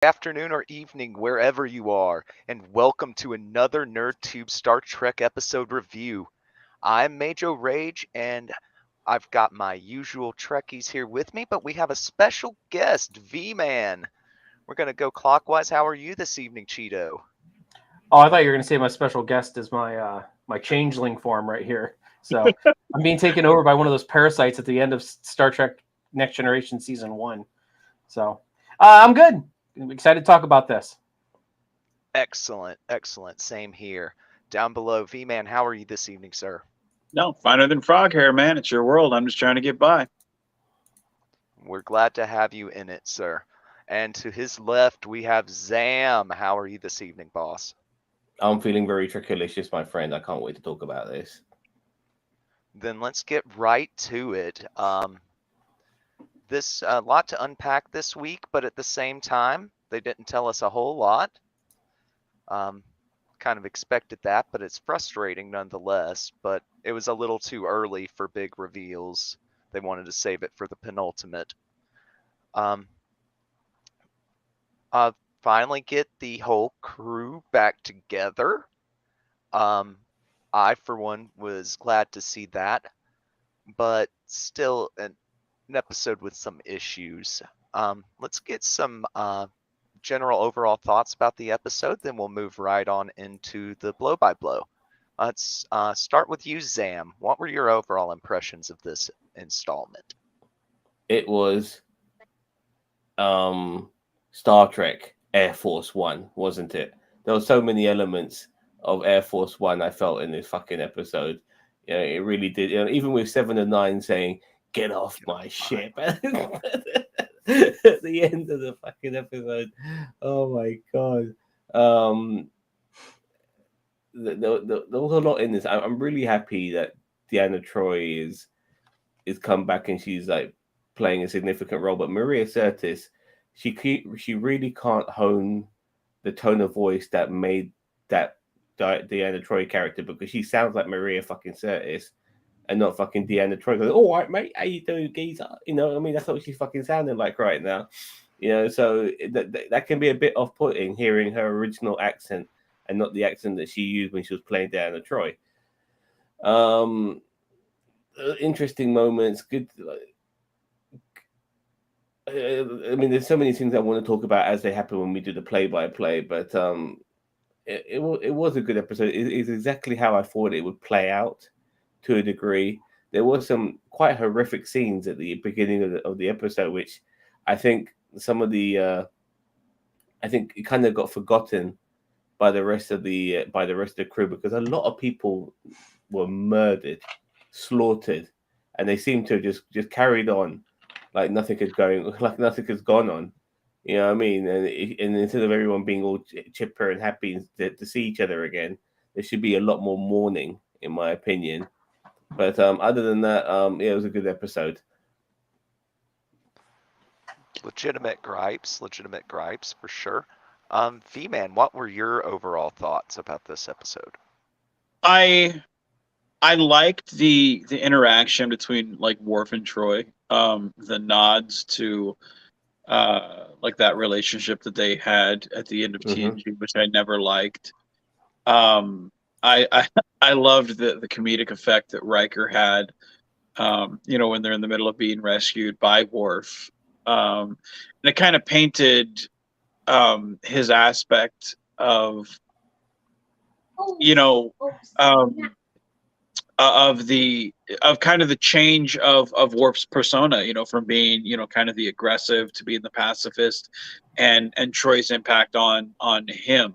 Afternoon or evening, wherever you are, and welcome to another NerdTube Star Trek episode review. I'm Majo Rage, and I've got my usual Trekkies here with me, but we have a special guest, V-Man. We're going to go clockwise. How are you this evening, Cheeto? Oh, I thought you were going to say my special guest is my changeling form right here. So I'm being taken over by one of those parasites at the end of Star Trek Next Generation Season 1. So I'm good. I'm excited to talk about this. Excellent, excellent. Same here. Down below, V-Man, how are you this evening, sir? No, finer than frog hair, man. It's your world. I'm just trying to get by. We're glad to have you in it, sir. And to his left, we have Zam. How are you this evening, boss? I'm feeling very Trekilicious, my friend. I can't wait to talk about this. Then let's get right to it. This a lot to unpack this week, but at the same time, they didn't tell us a whole lot. Kind of expected that, but it's frustrating nonetheless. But it was a little too early for big reveals. They wanted to save it for the penultimate. Finally get the whole crew back together. I, for one, was glad to see that, but still an episode with some issues. Let's get some general overall thoughts about the episode, then we'll move right on into the blow-by-blow. Let's start with you, Zam. What were your overall impressions of this installment? It was Star Trek Air Force One, wasn't it? There were so many elements of Air Force One I felt in this fucking episode. You know, it really did. You know, even with 7 and 9 saying, "Get off my ship," at the end of the fucking episode. Oh my god. There was a lot in this. I'm really happy that Deanna Troi is come back and she's like playing a significant role. But Maria Sirtis, she really can't hone the tone of voice that made that Deanna Troi character, because she sounds like Maria fucking Sirtis and not fucking Deanna Troi. Goes, all right, mate, how you doing, geezer? You know, I mean, that's what she's fucking sounding like right now. You know, so that can be a bit off-putting hearing her original accent and not the accent that she used when she was playing Deanna Troi. Interesting moments, good. I mean, there's so many things I want to talk about as they happen when we do the play-by-play, but it was a good episode. It's exactly how I thought it would play out to a degree. There were some quite horrific scenes at the beginning of the episode, which I think some of the I think it kind of got forgotten by the rest of the crew, because a lot of people were murdered, slaughtered, and they seem to have just carried on like nothing has gone on. You know what I mean? And instead of everyone being all chipper and happy to see each other again, there should be a lot more mourning, in my opinion. But other than that, yeah, it was a good episode. Legitimate gripes for sure. V-Man, what were your overall thoughts about this episode? I liked the interaction between like Worf and Troy. The nods to like that relationship that they had at the end of TNG, which I never liked. I loved the comedic effect that Riker had. You know, when they're in the middle of being rescued by Worf, and it kind of painted his aspect of, you know, of kind of the change of Worf's persona, you know, from being, you know, kind of the aggressive to being the pacifist, and Troy's impact on him.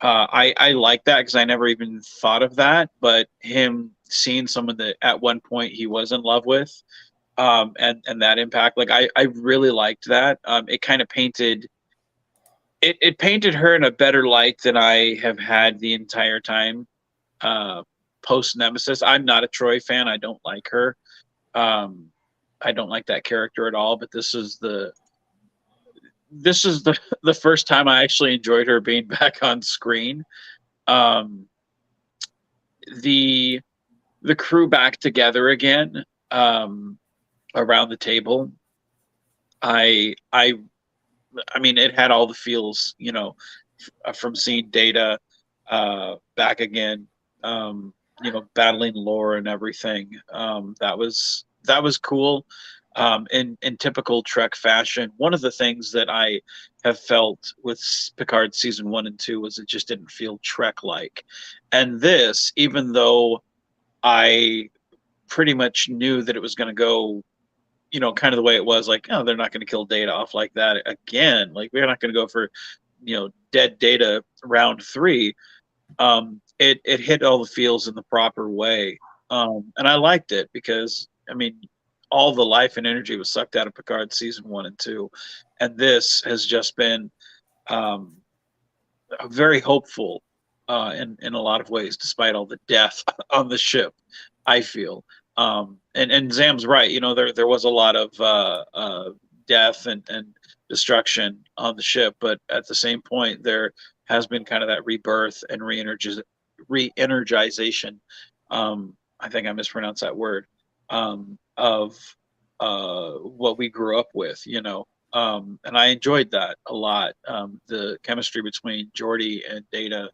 I like that because I never even thought of that, but him seeing someone that at one point he was in love with, and that impact, like I really liked that. It kind of painted her in a better light than I have had the entire time. Post Nemesis, I'm not a Troy fan. I don't like her. I don't like that character at all. But this is the first time I actually enjoyed her being back on screen. The crew back together again, around the table. I I mean, it had all the feels, from seeing Data back again, battling lore and everything. That was cool. In typical Trek fashion, one of the things that I have felt with Picard season 1 and 2 was it just didn't feel Trek-like. And this, even though I pretty much knew that it was going to go, kind of the way it was, like, oh, they're not going to kill Data off like that again. Like, we're not going to go for, dead Data round 3. It hit all the feels in the proper way. And I liked it because, I mean, all the life and energy was sucked out of Picard season 1 and 2. And this has just been very hopeful in a lot of ways, despite all the death on the ship, I feel. And Zam's right. There was a lot of death and destruction on the ship, but at the same point, there has been kind of that rebirth and re-energization. I think I mispronounced that word. Of what we grew up with, and I enjoyed that a lot. The chemistry between Geordi and Data,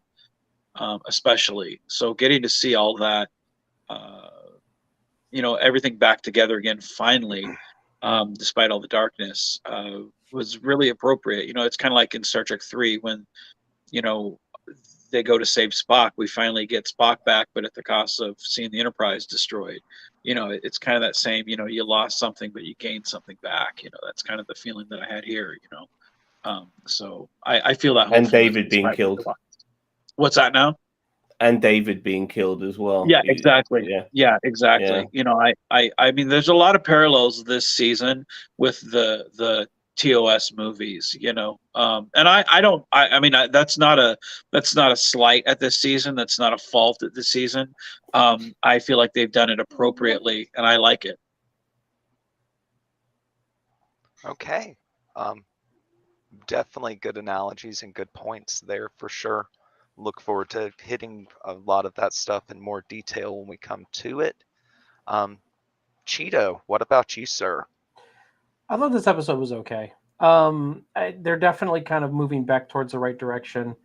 especially. So getting to see all that, everything back together again, finally, despite all the darkness, was really appropriate. It's kind of like in Star Trek 3 when, they go to save Spock. We finally get Spock back, but at the cost of seeing the Enterprise destroyed. It's kind of that same, you lost something, but you gained something back. That's kind of the feeling that I had here, So I feel that. And David being killed. What's that now? And David being killed as well. Yeah, exactly. Yeah, exactly. Yeah. I mean, there's a lot of parallels this season with the TOS movies, and I mean, that's not a slight at this season. That's not a fault at this season. I feel like they've done it appropriately, and I like it. Okay. Definitely good analogies and good points there for sure. Look forward to hitting a lot of that stuff in more detail when we come to it. Cheeto, what about you, sir? I thought this episode was okay. They're definitely kind of moving back towards the right direction.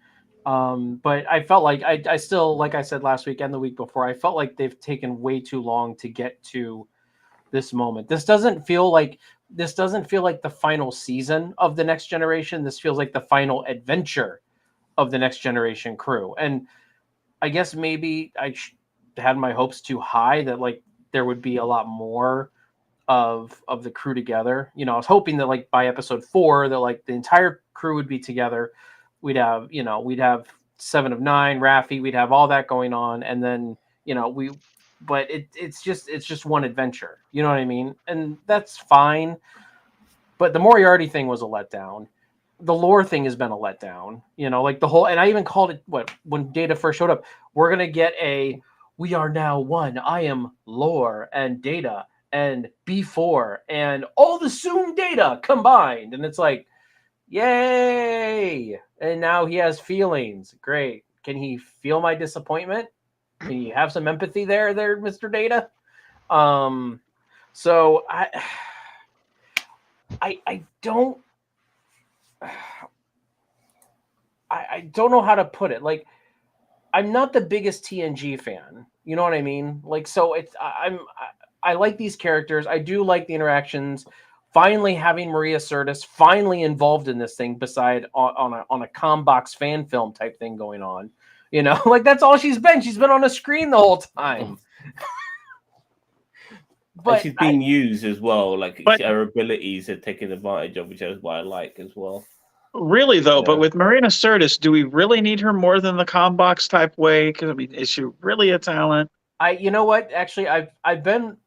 But I felt like I still, like I said last week and the week before, I felt like they've taken way too long to get to this moment. This doesn't feel like the final season of the Next Generation. This feels like the final adventure of the Next Generation crew. And I guess maybe I had my hopes too high that like there would be a lot more of the crew together. I was hoping that like by episode 4 that like the entire crew would be together. We'd have 7 of 9, Raffi, we'd have all that going on, and then but it's just one adventure. You know what I mean? And that's fine. But the Moriarty thing was a letdown. The lore thing has been a letdown. Like the whole, and I even called it when Data first showed up, we're gonna get we are now one. I am lore and Data and B4 and all the soon Data combined. And it's like, yay. And now he has feelings. Great. Can he feel my disappointment? Can you have some empathy there, Mr. Data? So I don't know how to put it. Like, I'm not the biggest TNG fan. You know what I mean? Like, so I like these characters. I do like the interactions. Finally having Maria Sirtis finally involved in this thing, beside on a Combox fan film type thing going on. Like that's all she's been. She's been on a screen the whole time. But she's being used as well. Like her abilities are taken advantage of, which is what I like as well. Really though, but with Marina Sirtis, do we really need her more than the Combox type way? Because I mean, is she really a talent? You know what? Actually, I've been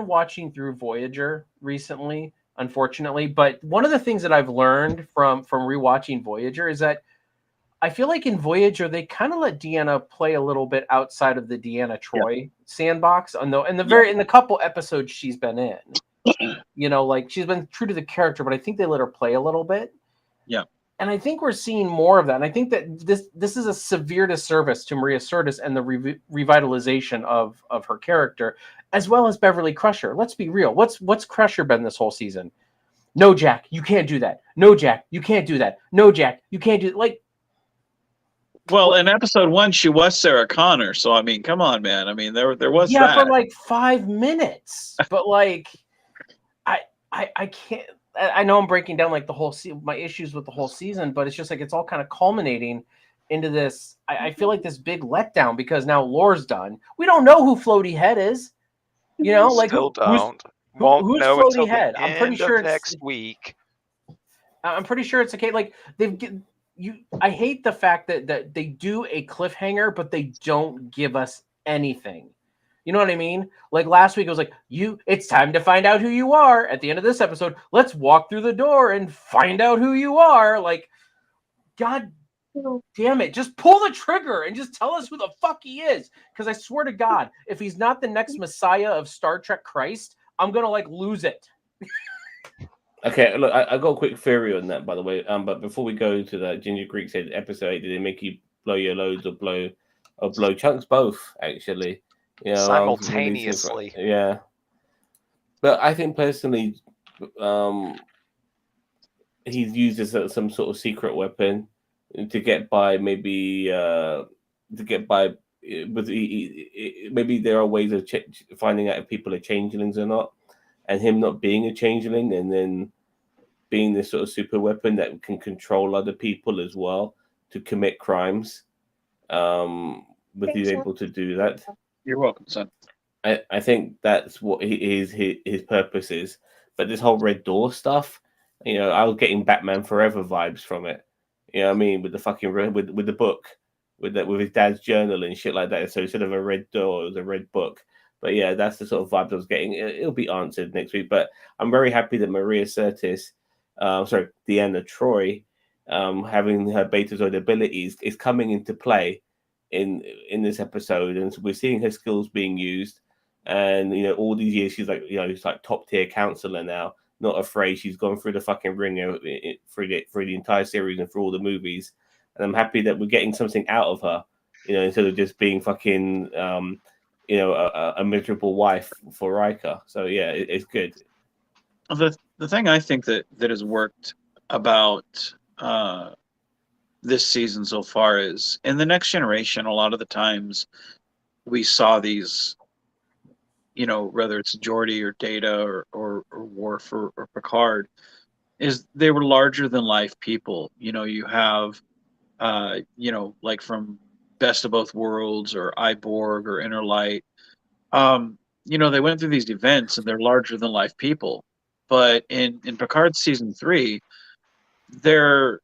watching through Voyager recently, unfortunately. But one of the things that I've learned from rewatching Voyager is that I feel like in Voyager they kind of let Deanna play a little bit outside of the Deanna Troi sandbox. In the couple episodes she's been in, like she's been true to the character, but I think they let her play a little bit. Yeah. And I think we're seeing more of that. And I think that this is a severe disservice to Maria Sirtis and the revitalization of her character, as well as Beverly Crusher. Let's be real. What's Crusher been this whole season? No, Jack, you can't do that. No, Jack, you can't do that. No, Jack, you can't do like. Well, in episode 1, she was Sarah Connor, so I mean, come on, man. I mean, there was Yeah, that. for like 5 minutes, but like, I can't. I know I'm breaking down like the whole my issues with the whole season, but it's just like it's all kind of culminating into this. I feel like this big letdown because now Lore's done. We don't know who Floaty Head is. You know, like Still don't. Won't who's know Floaty until Head? the I'm pretty end sure of it's next week. I'm pretty sure it's okay. Like I hate the fact that they do a cliffhanger, but they don't give us anything. You know what I mean? Like last week, it was like, it's time to find out who you are. At the end of this episode, let's walk through the door and find out who you are. Like, God damn it. Just pull the trigger and just tell us who the fuck he is. Because I swear to God, if he's not the next Messiah of Star Trek Christ, I'm going to like lose it. Okay, look, I got a quick theory on that, by the way. But before we go to that, Ginger Greek said, episode 8, did they make you blow your loads or blow chunks? Both, actually. You know, Simultaneously. Yeah. But I think personally, he's used as some sort of secret weapon to get by, maybe but maybe there are ways of finding out if people are changelings or not, and him not being a changeling and then being this sort of super weapon that can control other people as well to commit crimes. Was he able to do that? You're welcome, son. I think that's what his purpose is. But this whole Red Door stuff, you know, I was getting Batman Forever vibes from it. You know what I mean? With the fucking with the book, with his dad's journal and shit like that. So instead of a red door, it was a red book. But yeah, that's the sort of vibes I was getting. It'll be answered next week. But I'm very happy that Deanna Troi, having her Betazoid abilities, is coming into play in this episode, and so we're seeing her skills being used. And you know, all these years she's like, you know, she's like top tier counselor now, not afraid. She's gone through the fucking ringer through the entire series and through all the movies. And I'm happy that we're getting something out of her, you know, instead of just being fucking, you know, a miserable wife for Riker. So yeah, it's good. The thing I think that has worked about this season so far is in the Next Generation. A lot of the times we saw these, you know, whether it's Geordi or Data or Worf or Picard, is they were larger than life people. You know, you have, you know, like from Best of Both Worlds or Iborg or Inner Light. You know, they went through these events and they're larger than life people. But in Picard season 3, they're,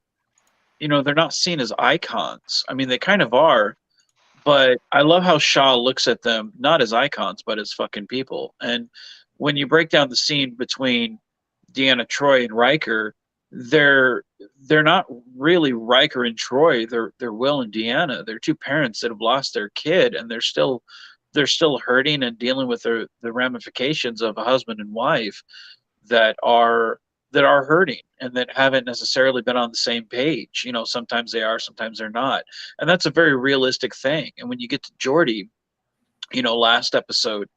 you know, they're not seen as icons. I mean, they kind of are, but I love how Shaw looks at them not as icons, but as fucking people. And when you break down the scene between Deanna Troi and Riker, they're not really Riker and Troy. They're Will and Deanna. They're two parents that have lost their kid, and they're still hurting and dealing with the ramifications of a husband and wife that are hurting and that haven't necessarily been on the same page. You know, sometimes they are, sometimes they're not. And that's a very realistic thing. And when you get to Geordi, you know, last episode,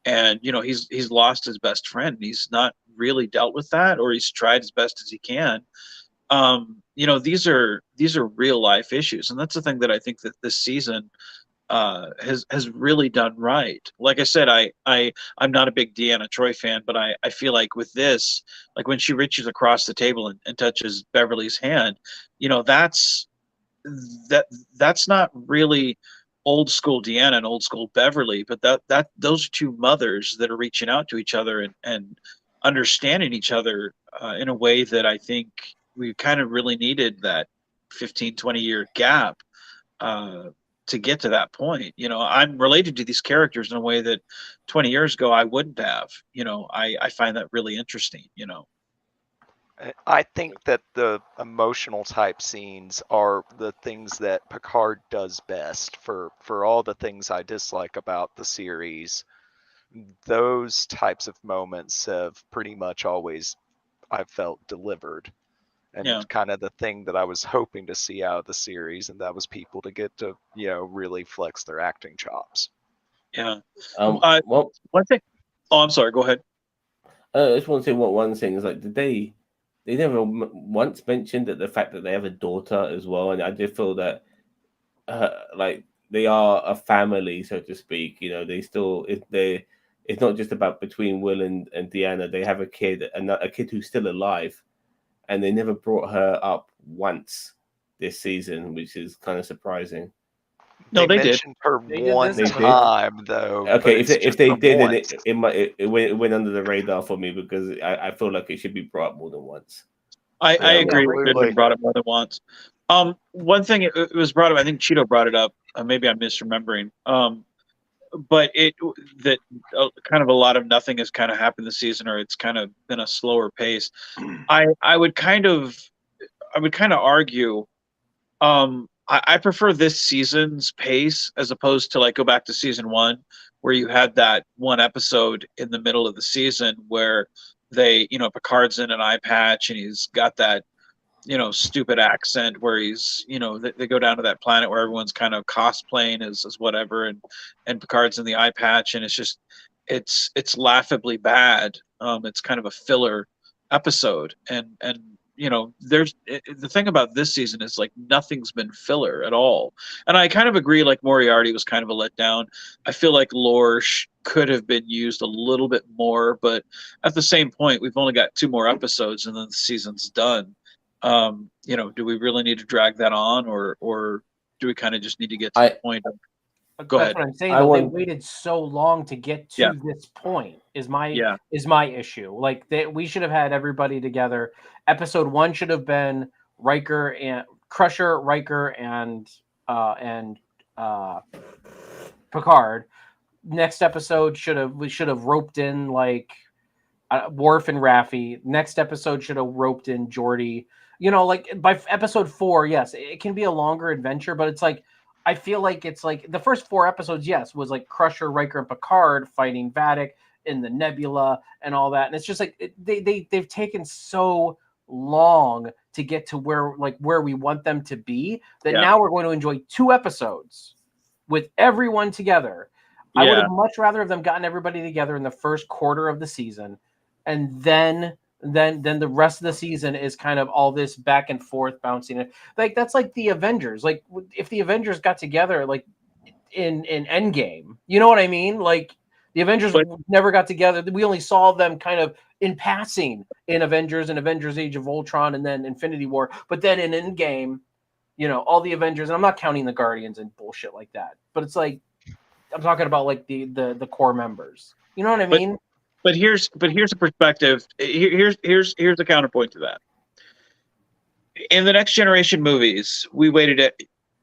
and you know, he's lost his best friend. He's not really dealt with that, or he's tried as best as he can. You know, these are real life issues. And that's the thing that I think that this season has really done right. Like I said, I'm not a big Deanna Troi fan, but I feel like with this, like when she reaches across the table and touches Beverly's hand, you know, that's not really old school Deanna and old school Beverly, but that those are two mothers that are reaching out to each other and understanding each other in a way that I think we kind of really needed that 15-20 year gap to get to that point. You know, I'm related to these characters in a way that 20 years ago I wouldn't have. You know, I find that really interesting, you know. I think that the emotional type scenes are the things that Picard does best. For all the things I dislike about the series, those types of moments have pretty much always, I've felt, delivered. And Yeah. kind of the thing that I was hoping to see out of the series, and that was people to get to, you know, really flex their acting chops. Yeah. Well, one thing. Oh, I'm sorry. Go ahead. I just want to say one thing is, like, did they they never once mentioned that the fact that they have a daughter as well, and I just feel that like they are a family, so to speak. You know, it's not just about between Will and Deanna. They have a kid, a kid who's still alive, and they never brought her up once this season, which is kind of surprising. No, They they did. mentioned her They did one this They did? time though, but Okay, it's if just they the did, then once. it went under the radar for me because I feel like it should be brought up more than once. I Yeah, agree. It should have been Absolutely. brought up more than once. One thing it was brought up. I think Cheeto brought it up. Maybe I'm misremembering. But that kind of a lot of nothing has kind of happened this season, or it's kind of been a slower pace. I would kind of argue. I prefer this season's pace as opposed to like go back to season one, where you had that one episode in the middle of the season where Picard's in an eye patch and he's got that stupid accent where he's they go down to that planet where everyone's kind of cosplaying as whatever, and Picard's in the eye patch, and it's laughably bad. It's kind of a filler episode, and there's the thing about this season is like nothing's been filler at all. And I kind of agree, like Moriarty was kind of a letdown. I feel like lore could have been used a little bit more, but at the same point we've only got 2 more episodes and then the season's done. Do we really need to drag that on, or do we kind of just need to get to the point of Go That's ahead. what I'm saying. I Though. They want- waited so long to get to Yeah. this point. Is my Yeah. issue? Like we should have had everybody together. Episode 1 should have been Riker and Crusher, Riker and Picard. Next episode we should have roped in like Worf and Raffi. Next episode should have roped in Geordi. Like by episode 4, yes, it can be a longer adventure, but it's like I feel like it's like the first 4 episodes, yes, was like Crusher, Riker, and Picard fighting Vadic in the nebula and all that, and it's just like they've taken so long to get to where we want them to be that now we're going to enjoy 2 episodes with everyone together. I would have much rather have them gotten everybody together in the first quarter of the season, and then the rest of the season is kind of all this back and forth bouncing. Like that's like the Avengers. Like if the Avengers got together like in Endgame, you know what I mean? Like the Avengers never got together. We only saw them kind of in passing in Avengers and Avengers Age of Ultron and then Infinity War. But then in Endgame, all the Avengers, and I'm not counting the Guardians and bullshit like that. But it's like I'm talking about like the core members. You know what I mean? But here's a perspective. Here's a counterpoint to that. In the Next Generation movies, we waited at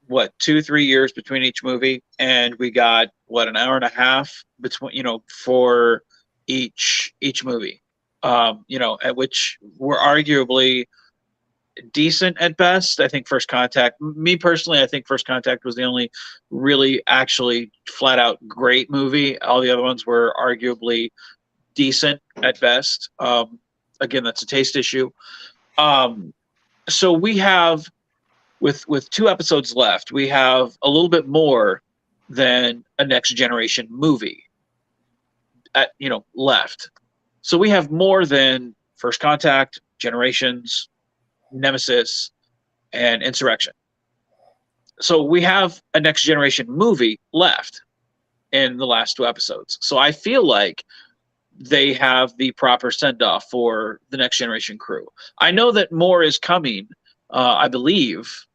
2-3 years between each movie, and we got an hour and a half between for each movie. At which were arguably decent at best. I think First Contact, me personally, I think First Contact was the only really actually flat out great movie. All the other ones were arguably decent at best. Again, that's a taste issue. So we have with 2 episodes left, we have a little bit more than a Next Generation movie left. So we have more than First Contact, Generations, Nemesis, and Insurrection. So we have a Next Generation movie left in the last 2 episodes. So I feel like they have the proper send-off for the Next Generation crew. I know that more is coming, I believe,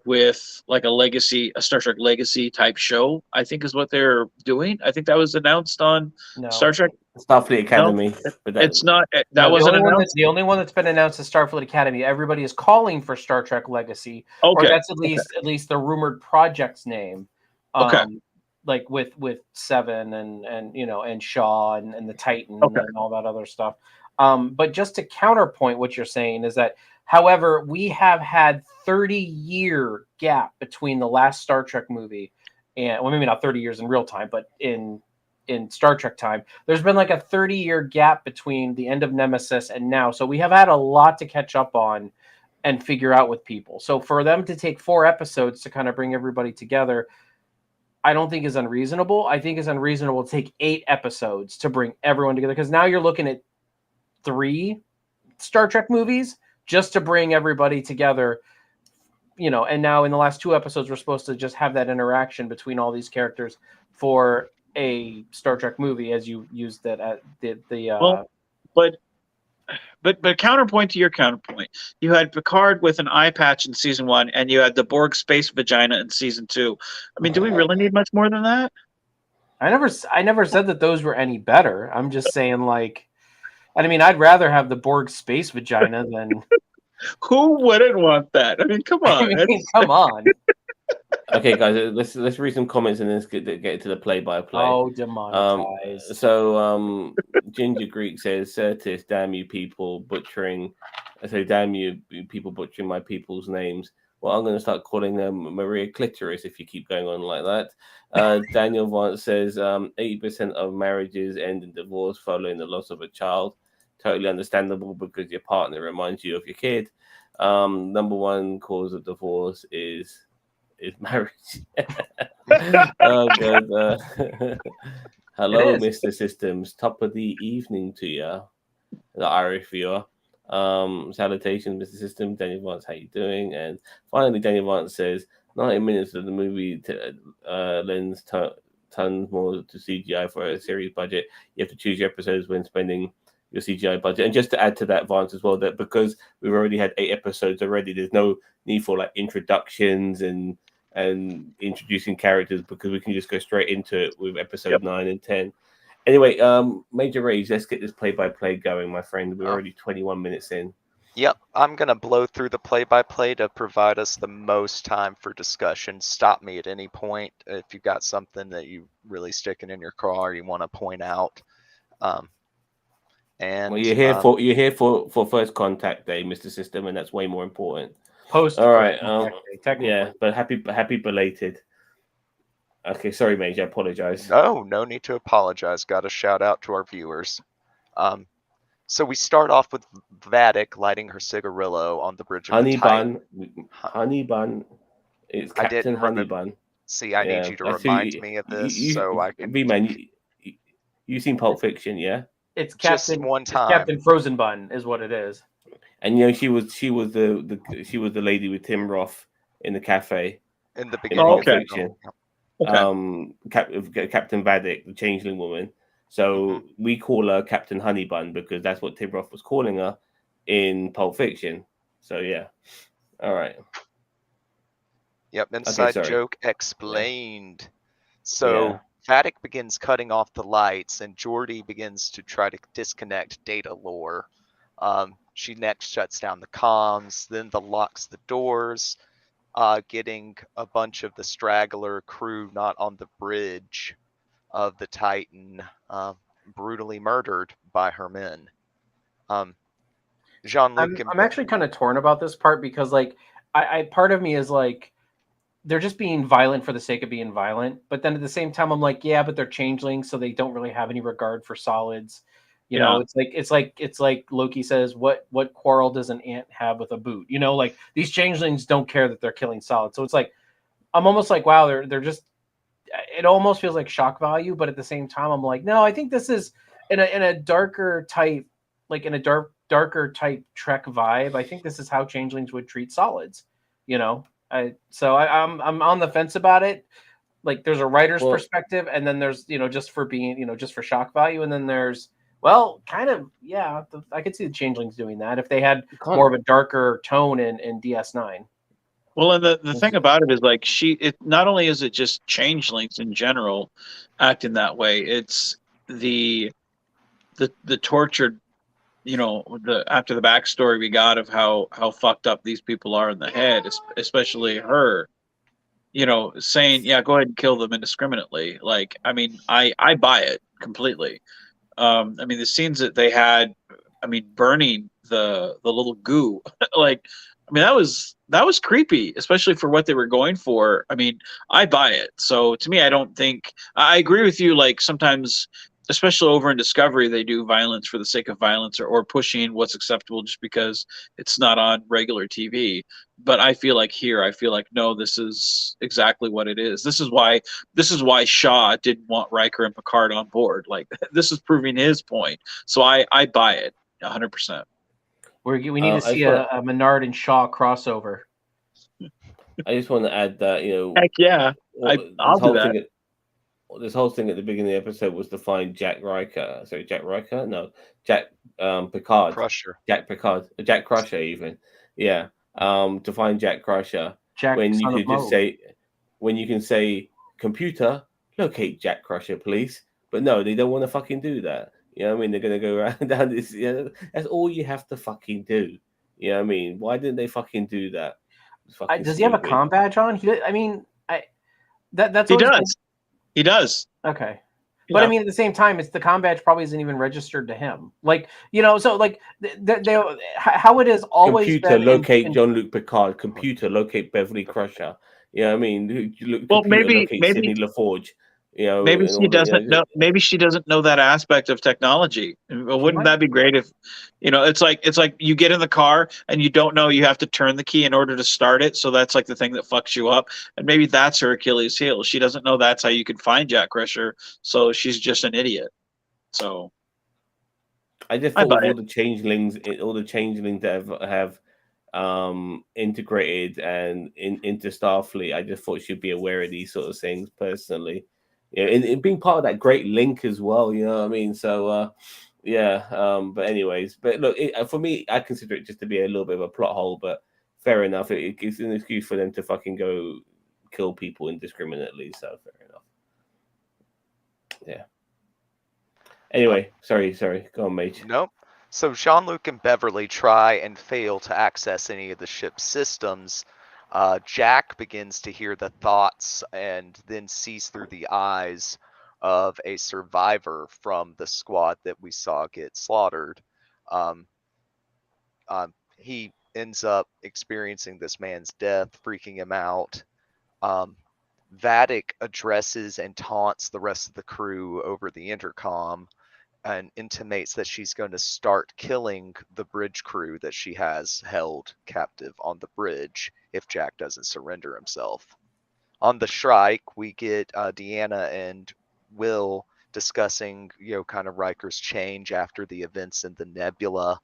with like a Star Trek Legacy type show, I think is what they're doing. I think that was announced on Star Trek. Starfleet Academy. But it's not. That wasn't announced. The only one that's been announced is Starfleet Academy. Everybody is calling for Star Trek Legacy. Okay. Or that's at least the rumored project's name. Okay. Like with Seven and Shaw and the Titan and all that other stuff. But just to counterpoint what you're saying is that, however, we have had 30-year gap between the last Star Trek movie and maybe not 30 years in real time, but in Star Trek time, there's been like a 30-year gap between the end of Nemesis and now. So we have had a lot to catch up on and figure out with people. So for them to take 4 episodes to kind of bring everybody together, I don't think is unreasonable. I think it's unreasonable to take 8 episodes to bring everyone together, because now you're looking at 3 Star Trek movies just to bring everybody together. And now in the last 2 episodes, we're supposed to just have that interaction between all these characters for a Star Trek movie, as you used that at But counterpoint to your counterpoint, you had Picard with an eye patch in season 1, and you had the Borg space vagina in season 2. I mean, do we really need much more than that? I never said that those were any better. I'm just saying, I'd rather have the Borg space vagina than. Who wouldn't want that? I mean, come on. Come on. Okay, guys, let's read some comments and then let's get to the play-by-play. Oh, demonetized. So Ginger Greek says, Certis, damn you people butchering. So damn you people butchering my people's names. Well, I'm going to start calling them Maria Clitoris if you keep going on like that. Daniel Vance says 80% of marriages end in divorce following the loss of a child. Totally understandable because your partner reminds you of your kid. Number one cause of divorce is marriage. Oh, God. Hello, Mr. Systems. Top of the evening to you, the Irish viewer. Salutations, Mr. System. Daniel Vance, how you doing? And finally, Daniel Vance says 90 minutes of the movie lends tons more to CGI for a series budget. You have to choose your episodes when spending your CGI budget. And just to add to that, Vance, as well, that because we've already had 8 episodes already, there's no need for like introductions and introducing characters because we can just go straight into it with episode 9 and 10. Anyway, Major Rage, let's get this play-by-play going, my friend. We're already 21 minutes in. Yep, I'm going to blow through the play-by-play to provide us the most time for discussion. Stop me at any point if you've got something that you really sticking in your craw or you want to point out. And well, you're here for First Contact Day, Mr. System, and that's way more important. Post. All right. Yeah, but happy belated. Okay, sorry, Major. I apologize. No need to apologize. Got a shout out to our viewers. So we start off with Vadic lighting her cigarillo on the bridge of the Titan. Honey Bun. It's Captain Honey Bun. See, I need you to remind me of this so I can. B-Man, you've seen Pulp Fiction, yeah? It's Captain. Just one time. Captain Frozen Bun is what it is. And she was the lady with Tim Roth in the cafe in the beginning. Pulp Fiction. Captain Vadic, the changeling woman. So we call her Captain Honeybun because that's what Tim Roth was calling her in Pulp Fiction. So yeah. All right. Yep, inside joke explained. So Vadic begins cutting off the lights and Geordi begins to try to disconnect data lore. She next shuts down the comms, then locks the doors, getting a bunch of the straggler crew not on the bridge of the Titan brutally murdered by her men. Jean-Luc, I'm actually kind of torn about this part because, like, I part of me is like, they're just being violent for the sake of being violent, but then at the same time, I'm like, yeah, but they're changelings, so they don't really have any regard for solids. You know, it's like Loki says, what quarrel does an ant have with a boot? You know, like these changelings don't care that they're killing solids. So it's like, I'm almost like, wow, they're just. It almost feels like shock value, but at the same time, I'm like, no, I think this is in a darker type, like in a darker type Trek vibe. I think this is how changelings would treat solids. You know, I'm on the fence about it. Like, there's a writer's perspective, and then there's just for being just for shock value, and then there's. Well, kind of, yeah. I could see the changelings doing that if they had more of a darker tone in DS9. Well, and the thing about it is, like, it not only is it just changelings in general acting that way, it's the tortured, after the backstory we got of how fucked up these people are in the head, especially her, saying, yeah, go ahead and kill them indiscriminately. Like, I mean, I buy it completely. I mean, the scenes that they had, burning the little goo, like, I mean, that was creepy, especially for what they were going for. I mean, I buy it. So to me, I agree with you. Like, sometimes, especially over in Discovery, they do violence for the sake of violence or pushing what's acceptable just because it's not on regular TV. But I feel like no, this is exactly what it is. This is why Shaw didn't want Riker and Picard on board. Like, this is proving his point. So I buy it 100%. We need to see a Menard and Shaw crossover. I just want to add that Heck yeah, I'll do that. This whole thing at the beginning of the episode was to find Jack Riker. Sorry, Jack Riker? No, Jack Picard. Crusher. Jack Picard. Jack Crusher, even. Yeah. To find Jack Crusher. Jack, when you son could of just Mo. say, when you can say, computer, locate Jack Crusher, please. But no, they don't want to fucking do that. You know what I mean? They're going to go around down this. That's all you have to fucking do. You know what I mean? Why didn't they fucking do that? Does he have a comm badge on? That's he does. He does. Okay. But I mean, at the same time, it's the comm badge probably isn't even registered to him. So how it is always computer locate Jean-Luc Picard. Computer locate Beverly Crusher. You know what I mean? Maybe Sidney LaForge. Maybe she doesn't know. Maybe she doesn't know that aspect of technology. Wouldn't that be great if, it's like you get in the car and you don't know you have to turn the key in order to start it. So that's like the thing that fucks you up. And maybe that's her Achilles heel. She doesn't know that's how you can find Jack Crusher. So she's just an idiot. So I just thought all the changelings that have integrated and into Starfleet, I just thought she'd be aware of these sort of things personally. In being part of that great link as well, you know what I mean? So, but anyways, look, for me, I consider it just to be a little bit of a plot hole, but fair enough. It gives an excuse for them to fucking go kill people indiscriminately, so fair enough. Yeah. Anyway, sorry. Go on, mate. Nope. So Jean-Luc and Beverly try and fail to access any of the ship's systems. Jack begins to hear the thoughts and then sees through the eyes of a survivor from the squad that we saw get slaughtered. He ends up experiencing this man's death, freaking him out. Vadic addresses and taunts the rest of the crew over the intercom and intimates that she's going to start killing the bridge crew that she has held captive on the bridge if Jack doesn't surrender himself. On the Shrike, we get Deanna and Will discussing, kind of Riker's change after the events in the Nebula,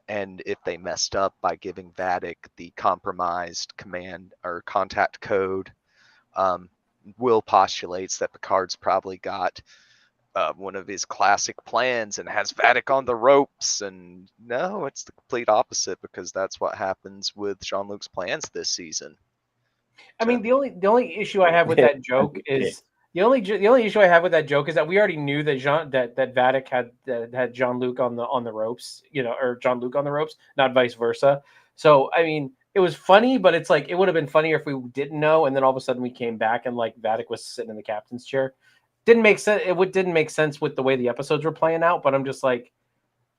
and if they messed up by giving Vadic the compromised command or contact code. Will postulates that Picard's probably got one of his classic plans and has Vadic on the ropes, and no, it's the complete opposite, because that's what happens with Jean-Luc's plans this season. I mean, the only issue I have with that joke is the only issue I have with that joke is that we already knew that that Vadic had Jean-Luc on the ropes, or Jean-Luc on the ropes, not vice versa. So I mean, it was funny, but it's like it would have been funnier if we didn't know, and then all of a sudden we came back and like Vadic was sitting in the captain's chair. Didn't make sense. It didn't make sense with the way the episodes were playing out. But I'm like,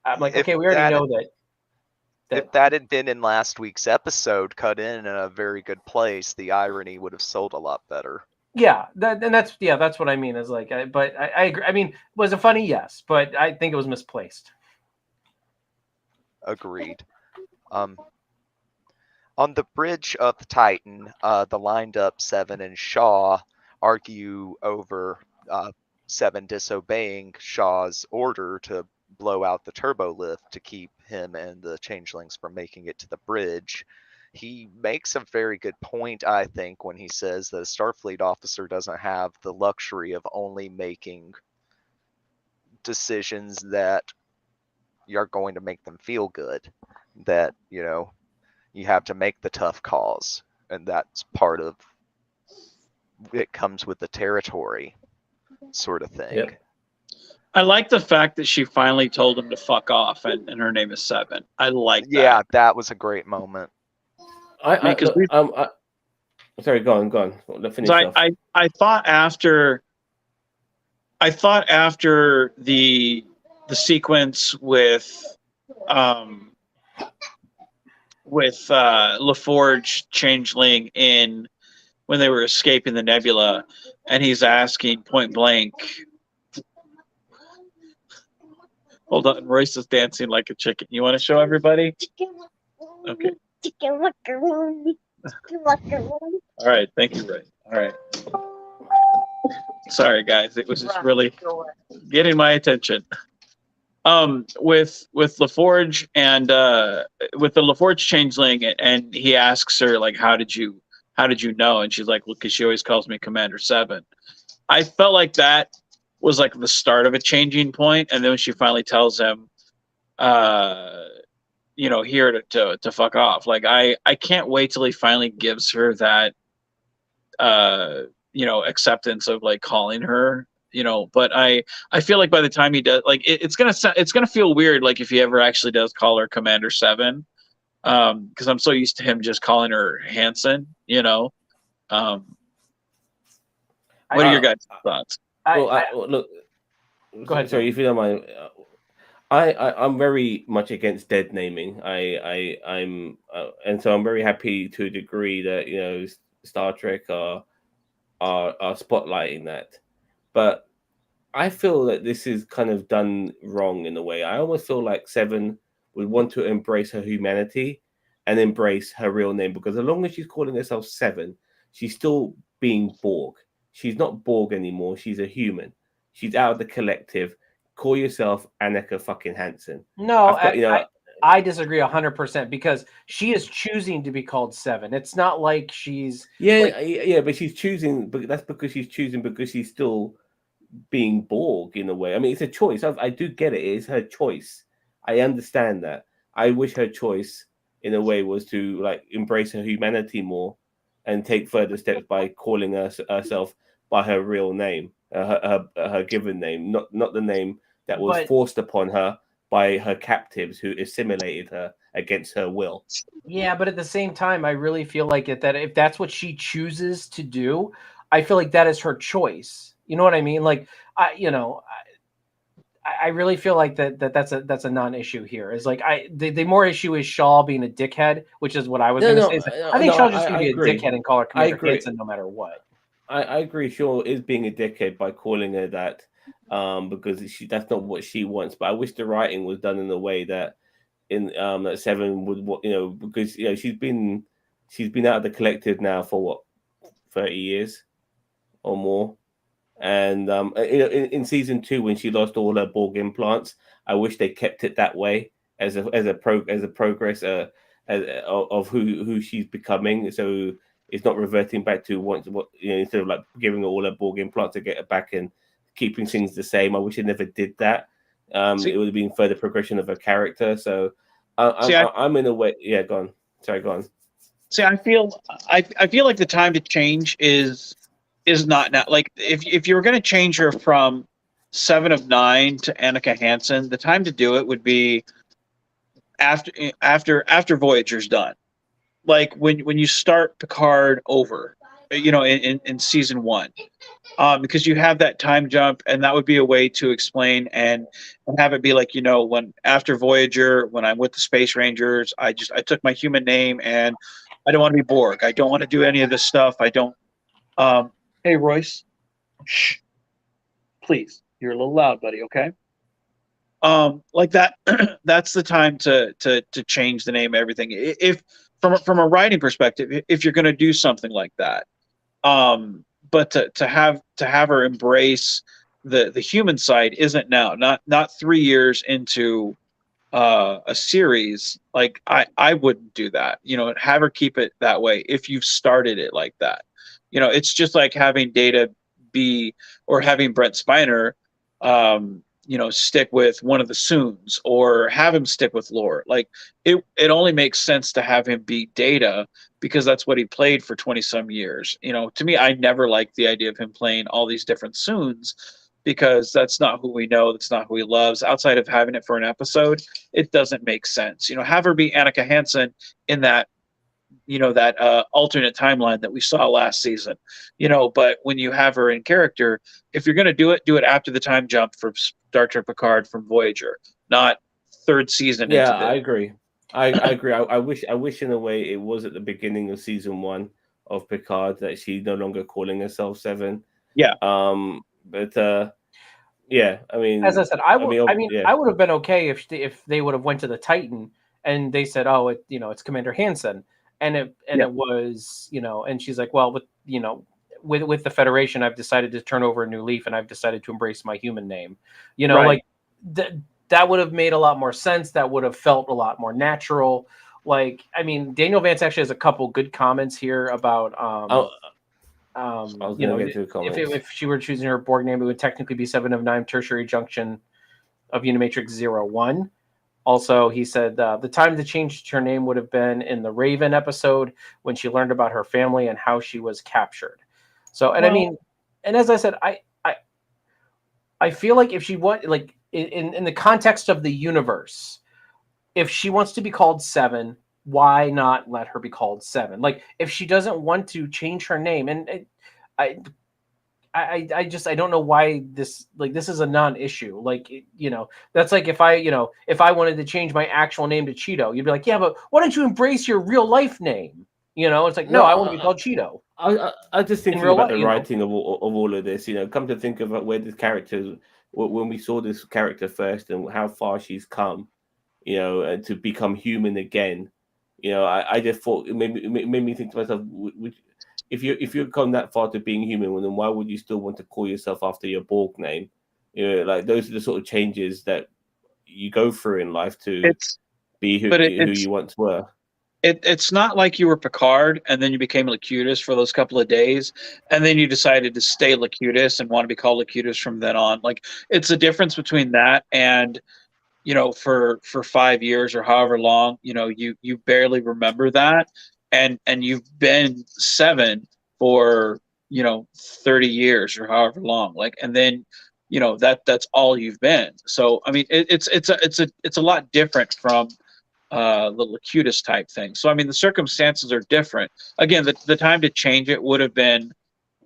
okay, we already know that. If that had been in last week's episode, cut in a very good place, the irony would have sold a lot better. Yeah, that's what I mean. Is like, but I agree. I mean, was it funny? Yes, but I think it was misplaced. Agreed. On the bridge of the Titan, the lined up Seven and Shaw argue over Seven disobeying Shaw's order to blow out the turbo lift to keep him and the changelings from making it to the bridge. He makes a very good point, I think, when he says that a Starfleet officer doesn't have the luxury of only making decisions that you're going to make them feel good, that, you have to make the tough calls, and that's part of it, comes with the territory sort of thing. Yep. I like the fact that she finally told him to fuck off, and her name is Seven. I like that. Yeah, that was a great moment. Sorry, go on. Finish off. I thought after the sequence with LaForge changeling in when they were escaping the nebula, and he's asking point blank. Hold on, Royce is dancing like a chicken. You want to show everybody? Okay. All right, thank you, Roy. All right. Sorry, guys. It was just really getting my attention. with LaForge and with the LaForge changeling, and he asks her like, how did you know? And she's like, well, because she always calls me Commander 7. I felt like that was like the start of a changing point, and then when she finally tells him, here to fuck off. Like I can't wait till he finally gives her that acceptance of like calling her, but I feel like by the time he does, like it's gonna feel weird, like if he ever actually does call her Commander 7, because I'm so used to him just calling her Hanson. What are your guys' thoughts? Look, Go ahead. Sorry, if you don't mind. I'm very much against dead naming. I'm and so I'm very happy to a degree that Star Trek are spotlighting that, but I feel that this is kind of done wrong in a way. I almost feel like Seven would want to embrace her humanity and embrace her real name, because as long as she's calling herself Seven, she's still being Borg. She's not Borg anymore. She's a human. She's out of the collective. Call yourself Annika fucking Hansen. No, I disagree 100%, because she is choosing to be called Seven. It's not like she's but she's choosing. But that's because she's choosing, because she's still being Borg in a way. I mean, it's a choice. I do get it. It's her choice. I understand that. I wish her choice in a way was to like embrace her humanity more and take further steps by calling herself by her real name, her given name, not the name that was forced upon her by her captives who assimilated her against her will. Yeah, but at the same time, I really feel like that if that's what she chooses to do, I feel like that is her choice. You know what I mean? Like, I really feel like that's a non-issue here. Is like the more issue is Shaw being a dickhead, which is what I was going to say. I think Shaw's just going to be a dickhead and call her Commander Hanson no matter what. I agree. Shaw is being a dickhead by calling her that, because that's not what she wants. But I wish the writing was done in a way that that Seven would, because she's been out of the collective now for what, 30 years or more. And in season 2, when she lost all her Borg implants, I wish they kept it that way as a progress of who she's becoming. So it's not reverting back to instead of like giving her all her Borg implants to get her back and keeping things the same. I wish it never did that. It would have been further progression of her character. So I'm in a way. Yeah, go on. Sorry, go on. See, I feel like the time to change is not now. Like if you were going to change her from 7 of 9 to Annika Hansen, the time to do it would be after Voyager's done. Like when you start Picard over, in season 1, because you have that time jump, and that would be a way to explain and have it be like, when after Voyager, when I'm with the Space Rangers, I took my human name and I don't want to be Borg. I don't want to do any of this stuff. I don't. Hey, Royce, shh, please. You're a little loud, buddy. Okay. Like that. That's the time to change the name of everything. If from a writing perspective, if you're going to do something like that, but to have her embrace the human side isn't now. Not 3 years into a series. Like I wouldn't do that. Have her keep it that way if you've started it like that. It's just like having Data be, or having Brent Spiner, stick with one of the Soons, or have him stick with Lore. Like it only makes sense to have him be Data, because that's what he played for 20 some years. To me, I never liked the idea of him playing all these different Soons, because that's not who we know. That's not who he loves. Outside of having it for an episode, it doesn't make sense. Have her be Annika Hansen in that, that alternate timeline that we saw last season, but when you have her in character, if you're going to do it after the time jump for Star Trek Picard from Voyager, not third season. Yeah, I agree. I agree. I wish in a way it was at the beginning of season 1 of Picard that she's no longer calling herself Seven. Yeah. But yeah, I mean, as I said, I would have been okay if they would have went to the Titan and they said, oh, it's Commander Hansen. And it was, and she's like, well, with the Federation, I've decided to turn over a new leaf, and I've decided to embrace my human name. Right. Like that would have made a lot more sense. That would have felt a lot more natural. Like, I mean, Daniel Vance actually has a couple good comments here about, I was you going know, to get to the comments. if she were choosing her Borg name, it would technically be 7 of 9 tertiary junction of Unimatrix 01. Also, he said the time to change her name would have been in the Raven episode when she learned about her family and how she was captured. So, and I mean, and as I said, I feel like if she like in the context of the universe, if she wants to be called 7, why not let her be called 7? Like, if she doesn't want to change her name, and I just, I don't know why this is a non-issue. Like, you know, that's like if I wanted to change my actual name to Cheeto, you'd be like, yeah, but why don't you embrace your real life name? You know, it's like, no, I want to be called Cheeto. I just thinking real about life, the you know. writing of all of this. You know, come to think of where this character, when we saw this character first and how far she's come, you know, and to become human again. You know, I just thought it made me think to myself, if you've come that far to being human, well, then why would you still want to call yourself after your Borg name? You know, like those are the sort of changes that you go through in life to be who you once were. It's not like you were Picard and then you became Locutus for those couple of days and then you decided to stay Locutus and want to be called Locutus from then on. Like, it's a difference between that and, you know, for 5 years or however long, you know, you barely remember that, and you've been 7 for, you know, 30 years or however long, like, and then, you know, that's all you've been. So I mean, it's a lot different from the Locutus type thing. So I mean, the circumstances are different. Again, the time to change it would have been,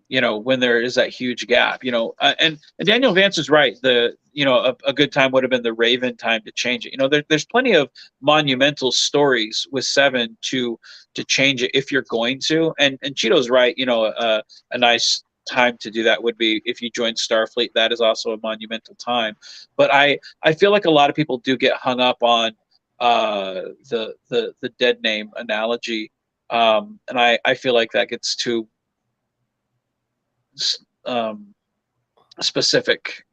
you know, when there is that huge gap, you know, and Daniel Vance is right. You know, a good time would have been the Raven time to change it. You know, there's plenty of monumental stories with 7 to change it if you're going to. And Cheeto's right. You know, a nice time to do that would be if you join Starfleet. That is also a monumental time. But I feel like a lot of people do get hung up on the dead name analogy, and I feel like that gets too specific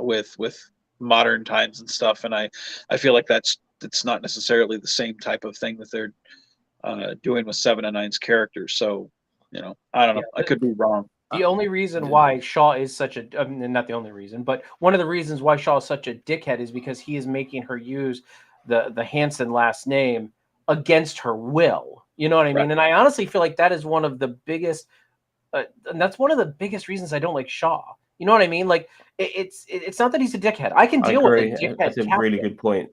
with modern times and stuff, and I feel like it's not necessarily the same type of thing that they're doing with 7 and 9's characters. So, you know, I don't know. I could be wrong. The only reason why Shaw is such a, I mean, not the only reason, but one of the reasons why Shaw is such a dickhead is because he is making her use the Hansen last name against her will. You know what I mean? Right. And I honestly feel like that is one of the biggest, and that's one of the biggest reasons I don't like Shaw. You know what I mean? Like, it's not that he's a dickhead. I can deal with a dickhead. That's a really good point.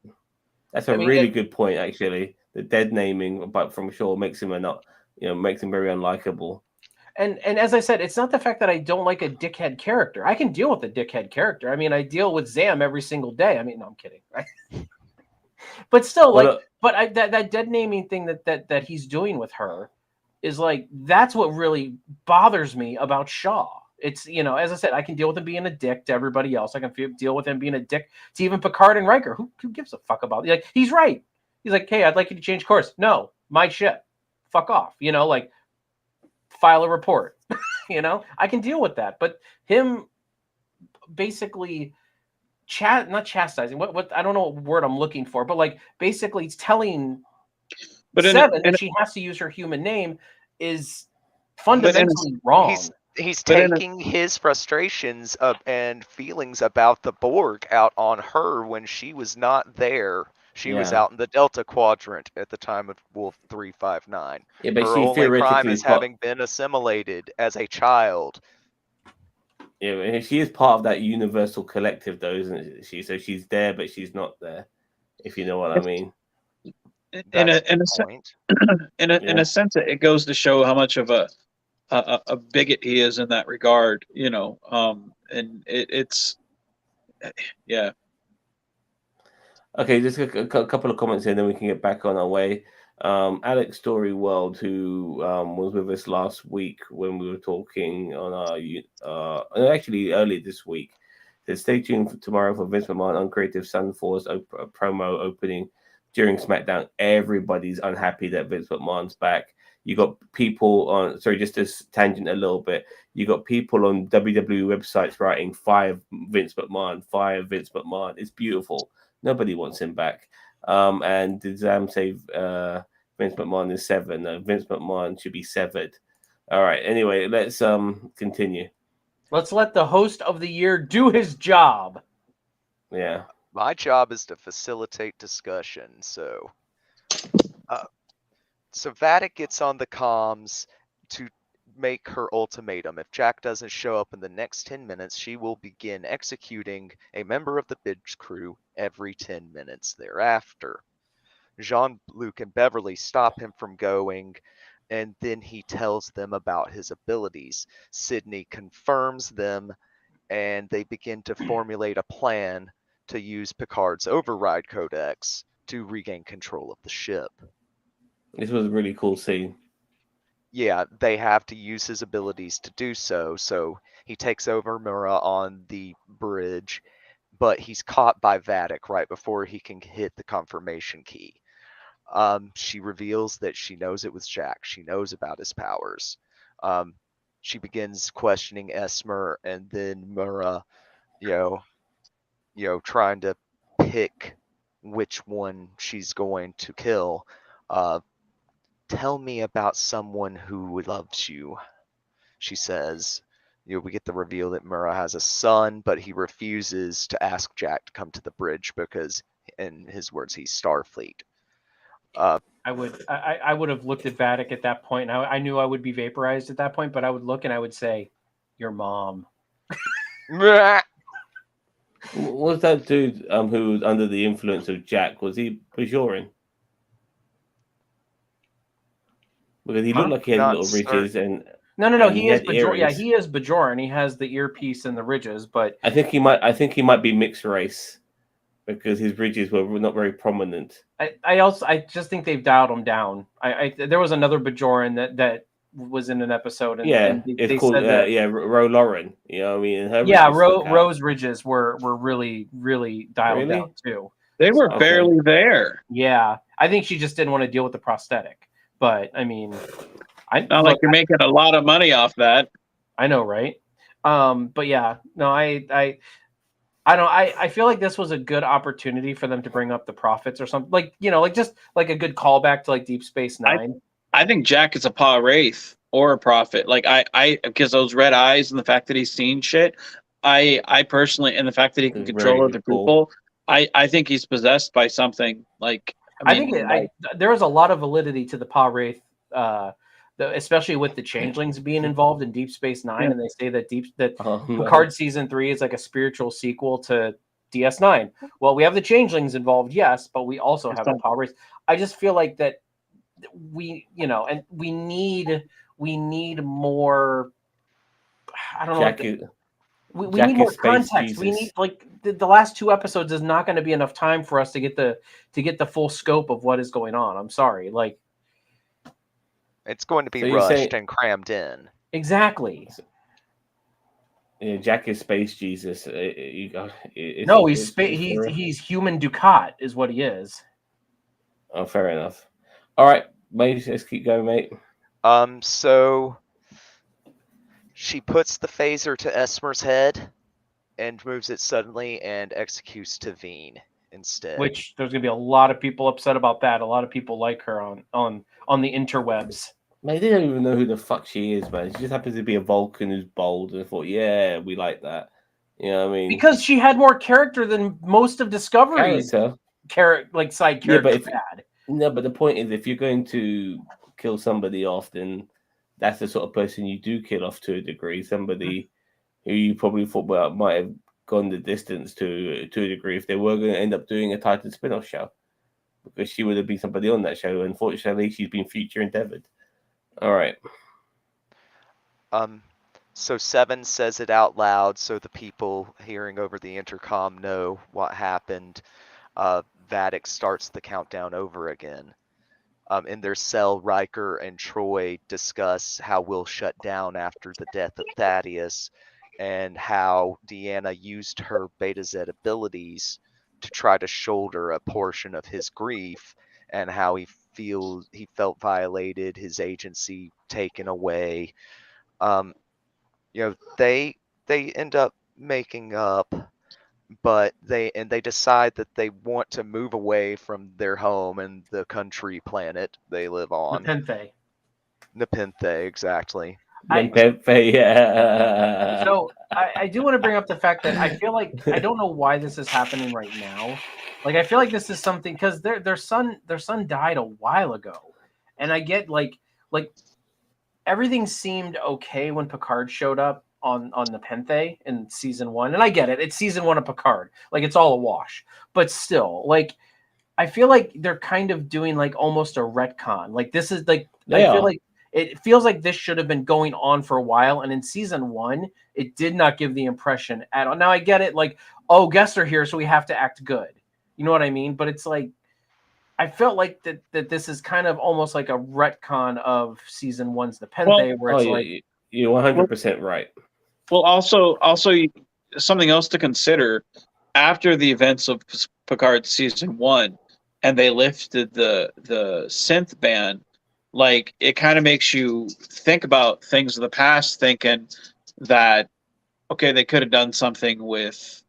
That's a really good point, actually. The dead naming, but from Shaw makes him makes him very unlikable. And as I said, it's not the fact that I don't like a dickhead character. I can deal with a dickhead character. I mean, I deal with Zam every single day. I mean, no, I'm kidding, right? But still, that dead naming thing that he's doing with her is like, that's what really bothers me about Shaw. It's, you know, as I said, I can deal with him being a dick to everybody else. I can deal with him being a dick to even Picard and Riker. Who gives a fuck about it? Like, he's right. He's like, hey, I'd like you to change course. No, my ship. Fuck off. You know, like, file a report. You know, I can deal with that. But him basically not chastising. What I don't know what word I'm looking for, but like basically telling Seven that she has to use her human name is fundamentally wrong. He's taking his frustrations and feelings about the Borg out on her when she was not there. She was out in the Delta Quadrant at the time of Wolf 359. Yeah, but her only crime is having been assimilated as a child. Yeah, she is part of that universal collective, though, isn't she? So she's there, but she's not there, if you know what I mean. In a sense, it goes to show how much of a bigot he is in that regard, you know. And it's yeah. Okay, just a couple of comments here, and then we can get back on our way. Alex Story World, who was with us last week when we were talking on our actually earlier this week, said stay tuned for tomorrow for Vince McMahon on Creative Sun Force promo opening during SmackDown. Everybody's unhappy that Vince McMahon's back. You got people on, sorry, just to tangent a little bit, you got people on WWE websites writing 5 Vince McMahon. It's beautiful. Nobody wants him back. And did Zam say Vince McMahon is 7? No, Vince McMahon should be severed. All right. Anyway, let's continue. Let's let the host of the year do his job. Yeah. My job is to facilitate discussion, so Vatic gets on the comms to make her ultimatum. If Jack doesn't show up in the next 10 minutes, she will begin executing a member of the bridge crew every 10 minutes thereafter. Jean-Luc and Beverly stop him from going, and then he tells them about his abilities. Sydney confirms them, and they begin to formulate a plan to use Picard's override codex to regain control of the ship. This was a really cool scene. Yeah, they have to use his abilities to do so. So he takes over Mura on the bridge, but he's caught by Vatic right before he can hit the confirmation key. She reveals that she knows it was Jack. She knows about his powers. She begins questioning Esmer, and then Mura, trying to pick which one she's going to kill. Tell me about someone who loves you, she says. We get the reveal that Mura has a son, but he refuses to ask Jack to come to the bridge because, in his words, he's Starfleet. I would have looked at Vatic at that point. And I knew I would be vaporized at that point, but I would look and I would say, "Your mom." Was that dude who was under the influence of Jack? Was he Bajoran? Because he looked like he had Not little ridges and. No. And He is had Bajoran. earrings. Yeah, he is Bajoran. He has the earpiece and the ridges, but I think he might be mixed race because his ridges were not very prominent. I just think they've dialed him down. There was another Bajoran that was in an episode, and it's they called said that, Ro Lauren. You know what I mean? And her yeah, ridges stuck out. Rose ridges were really dialed Really? down too. They were Okay. barely there. Yeah, I think she just didn't want to deal with the prosthetic. But I mean, Not like you're making a lot of money off that. I know, right? But yeah, no, I feel like this was a good opportunity for them to bring up the prophets or something, like just like a good callback to like Deep Space Nine. I think Jack is a Pa Wraith or a prophet. Like I because those red eyes and the fact that he's seen shit. I personally, and the fact that he can It's control very other cool. people. I think he's possessed by something. Like There is a lot of validity to the Pa Wraith, especially with the changelings being involved in Deep Space Nine, and they say that Picard season 3 is like a spiritual sequel to DS9. Well, we have the changelings involved, yes, but we also have the Pa Wraith. I just feel like that we need more. I don't know. We need more context. We need the last 2 episodes is not going to be enough time for us to get the full scope of what is going on. I'm sorry, it's going to be rushed and crammed in. Exactly. Yeah, Jack is Space Jesus. He's human Ducat is what he is. Oh, fair enough. All right, mate, let's keep going, mate. So she puts the phaser to Esmer's head and moves it suddenly and executes Tavine instead. Which there's gonna be a lot of people upset about that. A lot of people like her on the interwebs. Mate, they don't even know who the fuck she is, man. She just happens to be a Vulcan who's bold, and I thought, yeah, we like that. You know what I mean? Because she had more character than most of Discovery's side characters had. No, but the point is, if you're going to kill somebody off, then that's the sort of person you do kill off to a degree. Somebody who you probably thought might have gone the distance to a degree if they were going to end up doing a Titan spin-off show, because she would have been somebody on that show. Unfortunately, she's been future endeavored. All right. So Seven says it out loud so the people hearing over the intercom know what happened. Vatic starts the countdown over again. In their cell, Riker and Troy discuss how we'll shut down after the death of Thaddeus, and how Deanna used her Beta Z abilities to try to shoulder a portion of his grief, and how he felt violated, his agency taken away. They end up making up, but they decide that they want to move away from their home and the country planet they live on. Nepenthe, exactly. Yeah. So I do want to bring up the fact that I feel like I don't know why this is happening right now. Like I feel like this is something because their son died a while ago, and I get like everything seemed okay when Picard showed up on Nepenthe in season 1, and I get it. It's season 1 of Picard, like it's all a wash, but still, like I feel like they're kind of doing like almost a retcon. Like this is like I feel like it feels like this should have been going on for a while, and in season 1, it did not give the impression at all. Now I get it, like oh, guests are here, so we have to act good. You know what I mean? But it's like I felt like that this is kind of almost like a retcon of season 1's Nepenthe, where it's like you're 100% right. Well, also something else to consider after the events of Picard season 1, and they lifted the synth ban. Like it kind of makes you think about things of the past, thinking that okay, they could have done something with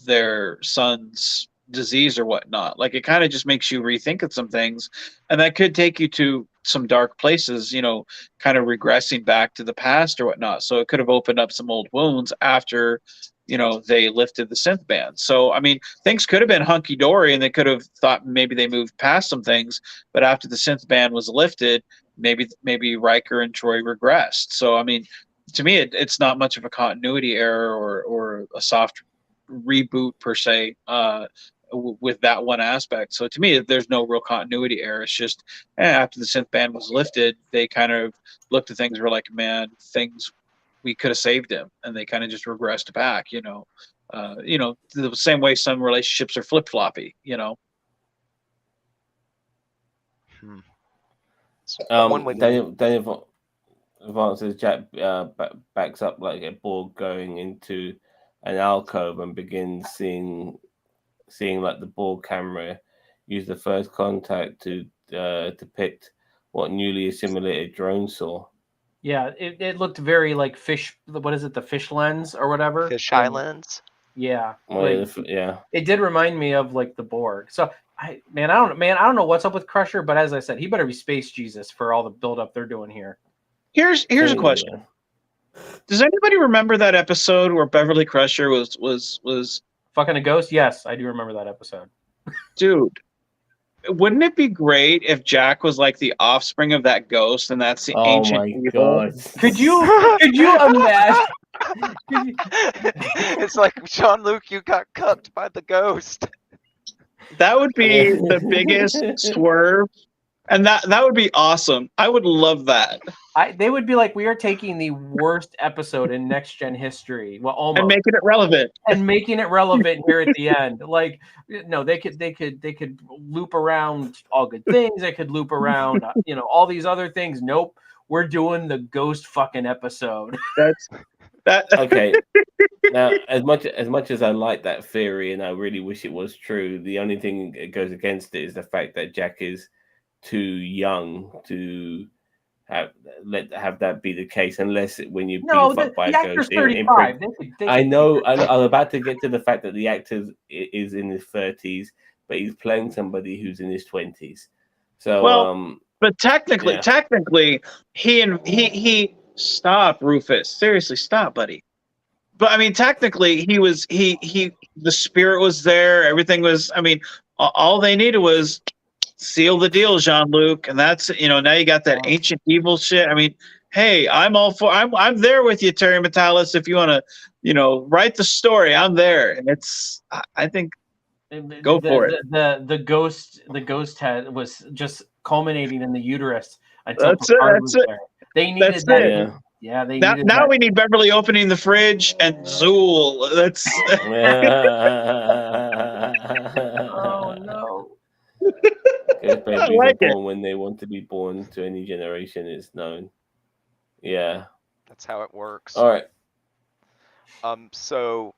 their son's disease or whatnot. Like it kind of just makes you rethink of some things, and that could take you to some dark places, kind of regressing back to the past or whatnot. So it could have opened up some old wounds after they lifted the synth ban. So I mean, things could have been hunky-dory, and they could have thought maybe they moved past some things, but after the synth ban was lifted, maybe Riker and Troy regressed. So I mean, to me it's not much of a continuity error or a soft reboot per se with that one aspect. So to me, there's no real continuity error. It's just after the synth ban was lifted, they kind of looked at things and were like, man, things we could have saved him, and they kind of just regressed back. The same way some relationships are flip floppy. Daniel advances. Jack backs up like a Borg going into an alcove and begins seeing like the Borg camera use the first contact to depict what newly assimilated drone saw. Yeah, it looked very like fish. What is it? The fish lens or whatever? Fish eye lens? Yeah. Yeah. It did remind me of like the Borg. So I don't know what's up with Crusher, but as I said, he better be Space Jesus for all the buildup they're doing here. Here's a question. Does anybody remember that episode where Beverly Crusher was fucking a ghost? Yes, I do remember that episode. Dude, wouldn't it be great if Jack was like the offspring of that ghost, and that's the ancient evil? God. Could you imagine? It's like, Jean-Luc, you got cucked by the ghost. That would be the biggest swerve, and that would be awesome. I would love that. They would be like, we are taking the worst episode in Next Gen history, well, almost, and making it relevant, here at the end. Like, no, they could loop around all good things. They could loop around, all these other things. Nope, we're doing the ghost fucking episode. That okay. Now, as much as I like that theory, and I really wish it was true, the only thing that goes against it is the fact that Jack is too young to have that be the case, unless when you're being fucked by a ghost. 35. I know. I'm about to get to the fact that the actor is in his 30s, but he's playing somebody who's in his 20s. So, but technically, he stop, Rufus. Seriously, stop, buddy. But I mean, technically, the spirit was there. Everything was. I mean, all they needed was seal the deal, Jean-Luc, and that's now you got that ancient evil shit. I mean, hey, I'm there with you, Terry Metalis. If you want to, write the story, I'm there, and it's I think go for it. The ghost was just culminating in the uterus until that's it. There. They needed that. It. Yeah, they needed now that. we need Beverly opening the fridge and Zool. That's oh no. Babies are born when they want to be born. To any generation, it's known. Yeah, that's how it works. All right. So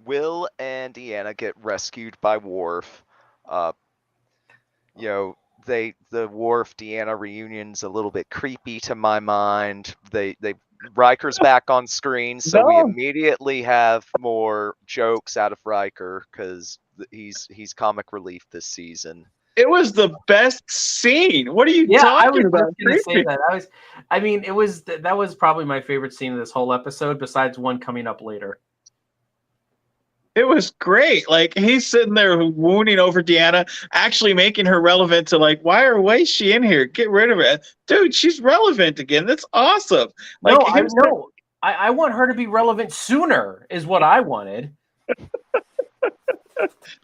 Will and Deanna get rescued by Worf. The Worf Deanna reunion's a little bit creepy to my mind. They Riker's back on screen, so we No. immediately have more jokes out of Riker because he's comic relief this season. It was the best scene. What are you Yeah, I was talking about? just gonna say Creepy. that. I mean, that was probably my favorite scene of this whole episode, besides one coming up later. It was great. Like he's sitting there wooning over Deanna, actually making her relevant to like, why is she in here? Get rid of her, dude. She's relevant again. That's awesome. Like I want her to be relevant sooner. Is what I wanted.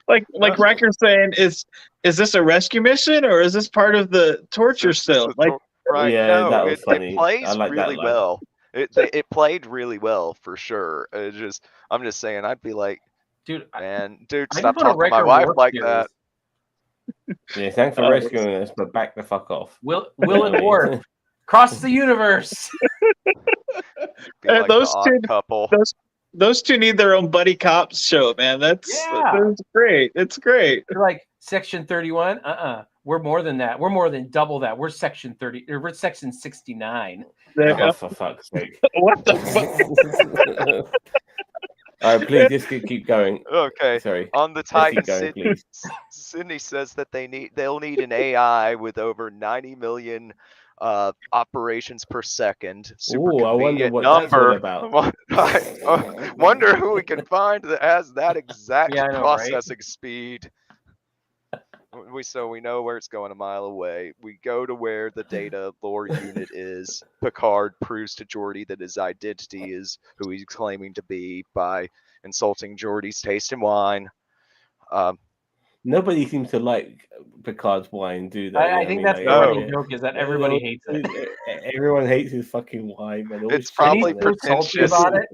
like Riker saying, is this a rescue mission or is this part of the torture still? Like, right? Yeah, No, that was funny. It plays I like that really line. well. It played really well for sure. I'm just saying, I'd be like, dude, stop talking to my wife like that. Yeah, thanks for rescuing us, but back the fuck off. Will and Worf cross the universe. Be like those the two Odd Couple. Those two need their own buddy cop show, man. That's great. It's great. They're like Section 31. We're more than that. We're more than double that. We're Section 30. We're Section 69. For fuck's sake! What the fuck? All right, please just keep going. Okay. Sorry. On the Titan, going, Sydney says that they'll need an AI with over 90 million operations per second. Super Ooh, I wonder convenient what number. that's all about. I wonder who we can find that has that exact Yeah, I know, processing speed. We know where it's going a mile away. We go to where the data lore unit is. Picard proves to Geordi that his identity is who he's claiming to be by insulting Geordi's taste in wine. Nobody seems to like Picard's wine, do they? I think that's the running joke is that everybody hates it. Everyone hates his fucking wine. Man. It's probably so salty about it.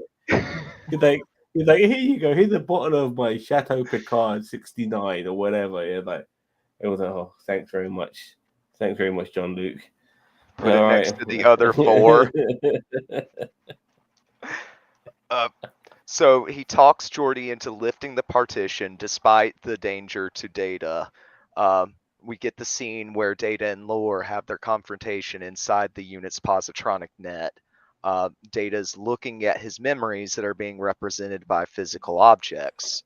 He's like, here you go. Here's a bottle of my Chateau Picard 69 or whatever. Yeah, like it was. Oh, thanks very much. Thanks very much, John Luke. Put it next to the other four. So he talks Geordi into lifting the partition despite the danger to Data. We get the scene where Data and Lore have their confrontation inside the unit's positronic net. Data's looking at his memories that are being represented by physical objects.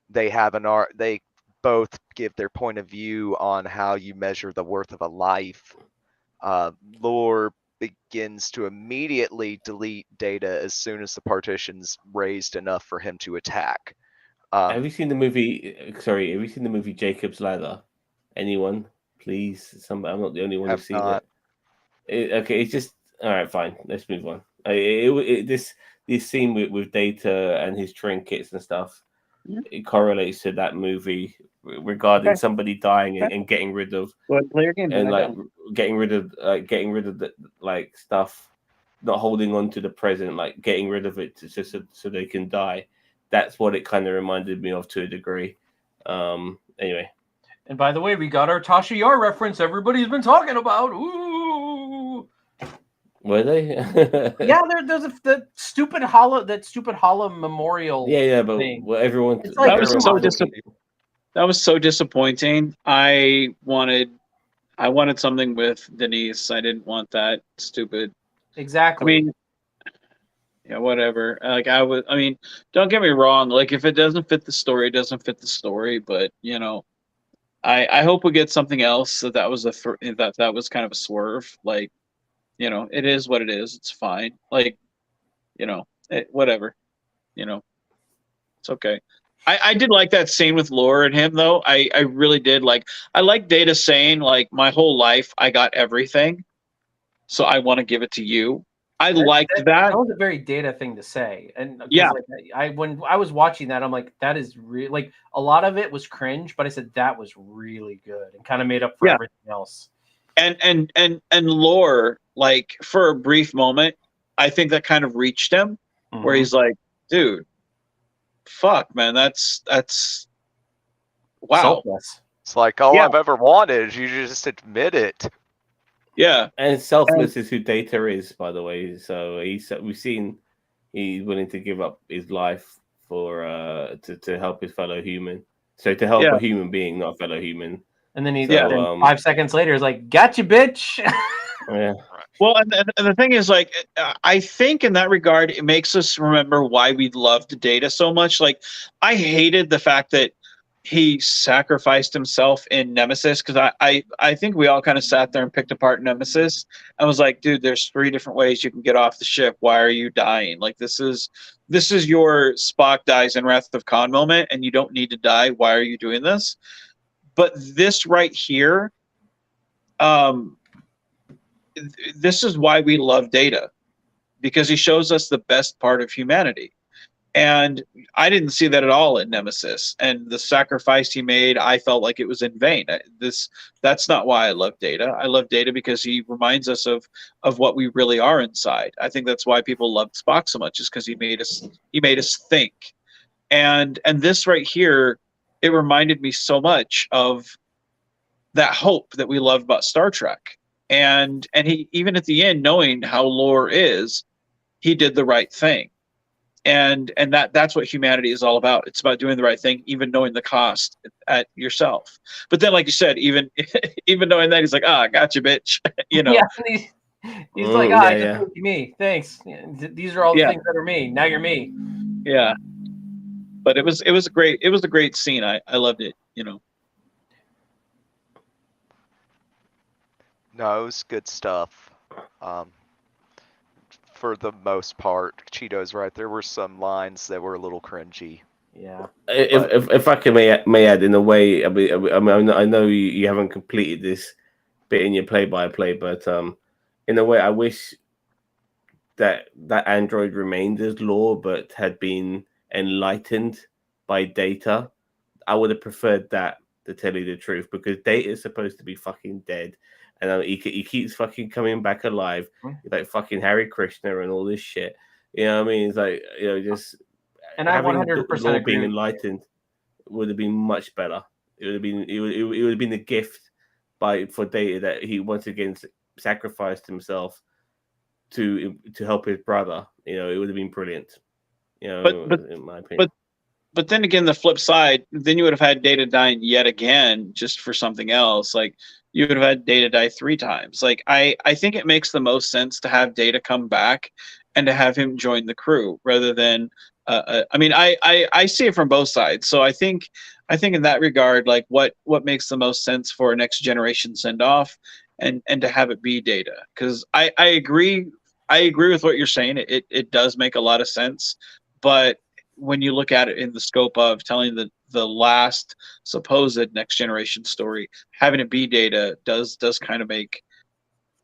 They both give their point of view on how you measure the worth of a life. Lore begins to immediately delete Data as soon as the partition's raised enough for him to attack. Have you seen the movie? Sorry, have you seen the movie Jacob's Ladder? Anyone, please? I'm not the only one who's seen it. Okay, it's just all right. Fine, let's move on. This scene with Data and his trinkets and stuff, it correlates to that movie regarding somebody dying and getting rid of getting rid of the like stuff, not holding on to the present, like getting rid of it so they can die. That's what it kind of reminded me of to a degree. Anyway. And by the way, we got our Tasha Yar reference everybody's been talking about. Ooh. Were they? Yeah, there's the stupid hollow memorial. Yeah, but everyone. Like, that was so disappointing. I wanted something with Denise. I didn't want that stupid. Exactly. I mean, yeah, whatever. Like I mean, don't get me wrong. Like if it doesn't fit the story, it doesn't fit the story. But I hope we get something else. That was that was kind of a swerve. Like, it is what it is. It's fine. Like, whatever. It's okay. I did like that scene with Lore and him though. I really did. Like I like Data saying like my whole life I got everything, so I want to give it to you. I liked that. That was a very Data thing to say, and yeah, like, when I was watching that, I'm like, that is really like a lot of it was cringe, but I said that was really good and kind of made up for everything else. And Lore, like for a brief moment, I think that kind of reached him, where he's like, dude, fuck, man, that's wow. Selfless. It's like all I've ever wanted. You just admit it. Yeah, and selfless is who Data is, by the way. So we've seen he's willing to give up his life for to help his fellow human. So to help a human being, not a fellow human. And then 5 seconds later, he's like, "Gotcha, bitch." Yeah. Well, and the thing is, like, I think in that regard, it makes us remember why we loved Data so much. Like, I hated the fact that he sacrificed himself in Nemesis, because I think we all kind of sat there and picked apart Nemesis and was like, dude, there's 3 different ways you can get off the ship. Why are you dying? Like, this is your Spock dies in Wrath of Khan moment, and you don't need to die. Why are you doing this? But this right here, this is why we love Data, because he shows us the best part of humanity. And I didn't see that at all in Nemesis, and the sacrifice he made, I felt like it was in vain. That's not why I love Data. I love Data because he reminds us of what we really are inside. I think that's why people love Spock so much, is because he made us think. And this right here, it reminded me so much of that hope that we love about Star Trek. And he, even at the end, knowing how lore is, he did the right thing. And that's what humanity is all about. It's about doing the right thing, even knowing the cost at yourself. But then, like you said, even knowing that, he's like, I got you, bitch. You know. Yeah, he's like, yeah, just me. Thanks. These are all the things that are me. Now you're me. Yeah. But it was a great scene. I loved it. You know. No, it was good stuff. For the most part, Cheeto's right. There were some lines that were a little cringy. Yeah. If I can may add, in a way, I mean, I know you haven't completed this bit in your play-by-play, but in a way, I wish that android remained as lore, but had been enlightened by Data. I would have preferred that, to tell you the truth, because Data is supposed to be fucking dead. And he keeps fucking coming back alive, like fucking Harry Krishna and all this shit. You know what I mean? It's like, just and I 100% agree. Being enlightened would have been much better. It would have been a gift for Data that he once again sacrificed himself to help his brother. It would have been brilliant. But in my opinion. But then again, the flip side, then you would have had Data dying yet again just for something else. Like, you would have had Data die 3 times. Like, I think it makes the most sense to have Data come back and to have him join the crew rather than. I mean, I see it from both sides. So I think in that regard, like, what makes the most sense for a next generation send off, and to have it be Data, because I agree with what you're saying. It does make a lot of sense, but when you look at it in the scope of telling the last supposed next generation story, having it be Data does kind of make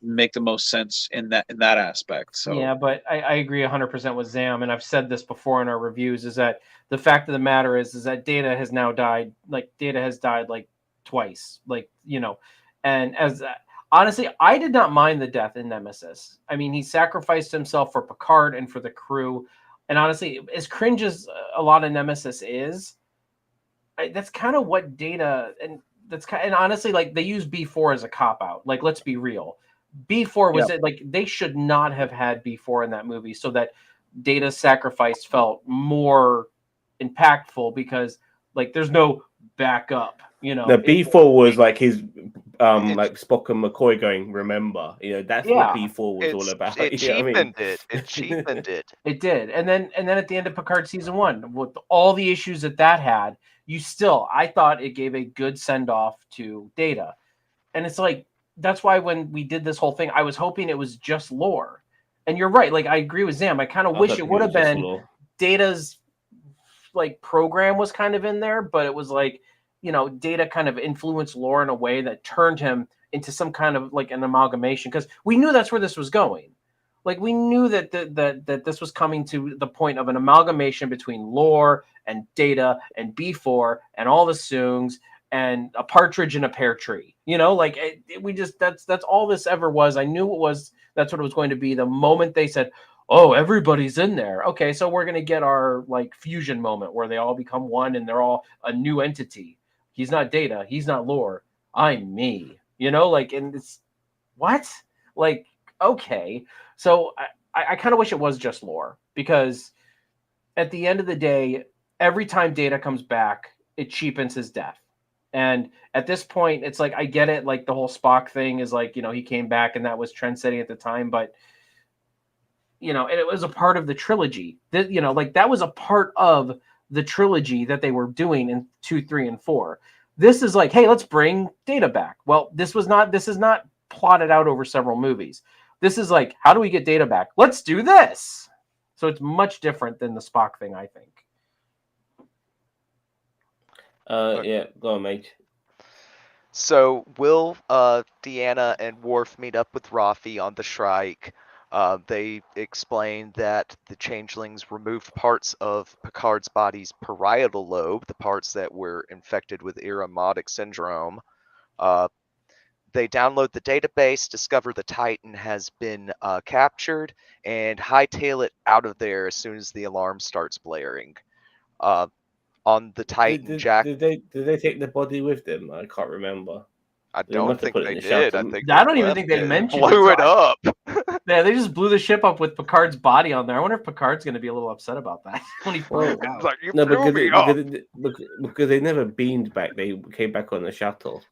the most sense in that aspect. So yeah, but I agree 100% with Zam, and I've said this before in our reviews, is that the fact of the matter is that Data has now died. Like, Data has died like twice, like, and as honestly, I did not mind the death in Nemesis. I mean, he sacrificed himself for Picard and for the crew. And honestly, as cringe as a lot of Nemesis is, that's kind of what Data, and honestly, like, they use B4 as a cop out. Like, let's be real, B4 was it. Like, they should not have had B4 in that movie, so that Data's sacrifice felt more impactful, because, like, there's no backup. The B4 was like his like Spock and McCoy going, remember, that's what B4 was all about. It cheapened it. It cheapened it. It did. And then at the end of Picard season 1, with all the issues that had, I thought it gave a good send off to Data. And it's like, that's why when we did this whole thing, I was hoping it was just lore. And you're right. Like, I agree with Zam. I kind of wish it would have been Data's, like, program was kind of in there, but it was like, Data kind of influenced lore in a way that turned him into some kind of, like, an amalgamation, because we knew that's where this was going. Like, we knew that this was coming to the point of an amalgamation between lore and Data and B4 and all the Soongs and a partridge in a pear tree. That's all this ever was. I knew that's what it was going to be the moment they said, oh, everybody's in there. Okay, so we're going to get our, like, fusion moment where they all become one and they're all a new entity. He's not Data. He's not lore. I'm me. And it's what? Like, okay. So I kind of wish it was just lore, because at the end of the day, every time Data comes back, it cheapens his death. And at this point, it's like, I get it. Like the whole Spock thing is like, he came back and that was trend-setting at the time, but and it was a part of the trilogy. That that was a part of the trilogy that they were doing in 2, 3, and 4. This is like, hey, let's bring Data back. Well, this is not plotted out over several movies. This is like, how do we get Data back? Let's do this. So it's much different than the Spock thing, I think. Yeah, go on, mate. So will Deanna and Worf meet up with Rafi on the Shrike? They explain that the changelings removed parts of Picard's body's parietal lobe, the parts that were infected with Irumodic syndrome. They download the database, discover the Titan has been captured, and hightail it out of there as soon as the alarm starts blaring. On the Titan, Jack. Did they take the body with them? I can't remember. I They don't must have think put it in they the did. shuttle. I don't even think they mentioned blew it so up. Yeah, they just blew the ship up with Picard's body on there. I wonder if Picard's going to be a little upset about that when he finds out. Like, you No, blew me up. because they never beamed back. They came back on the shuttle.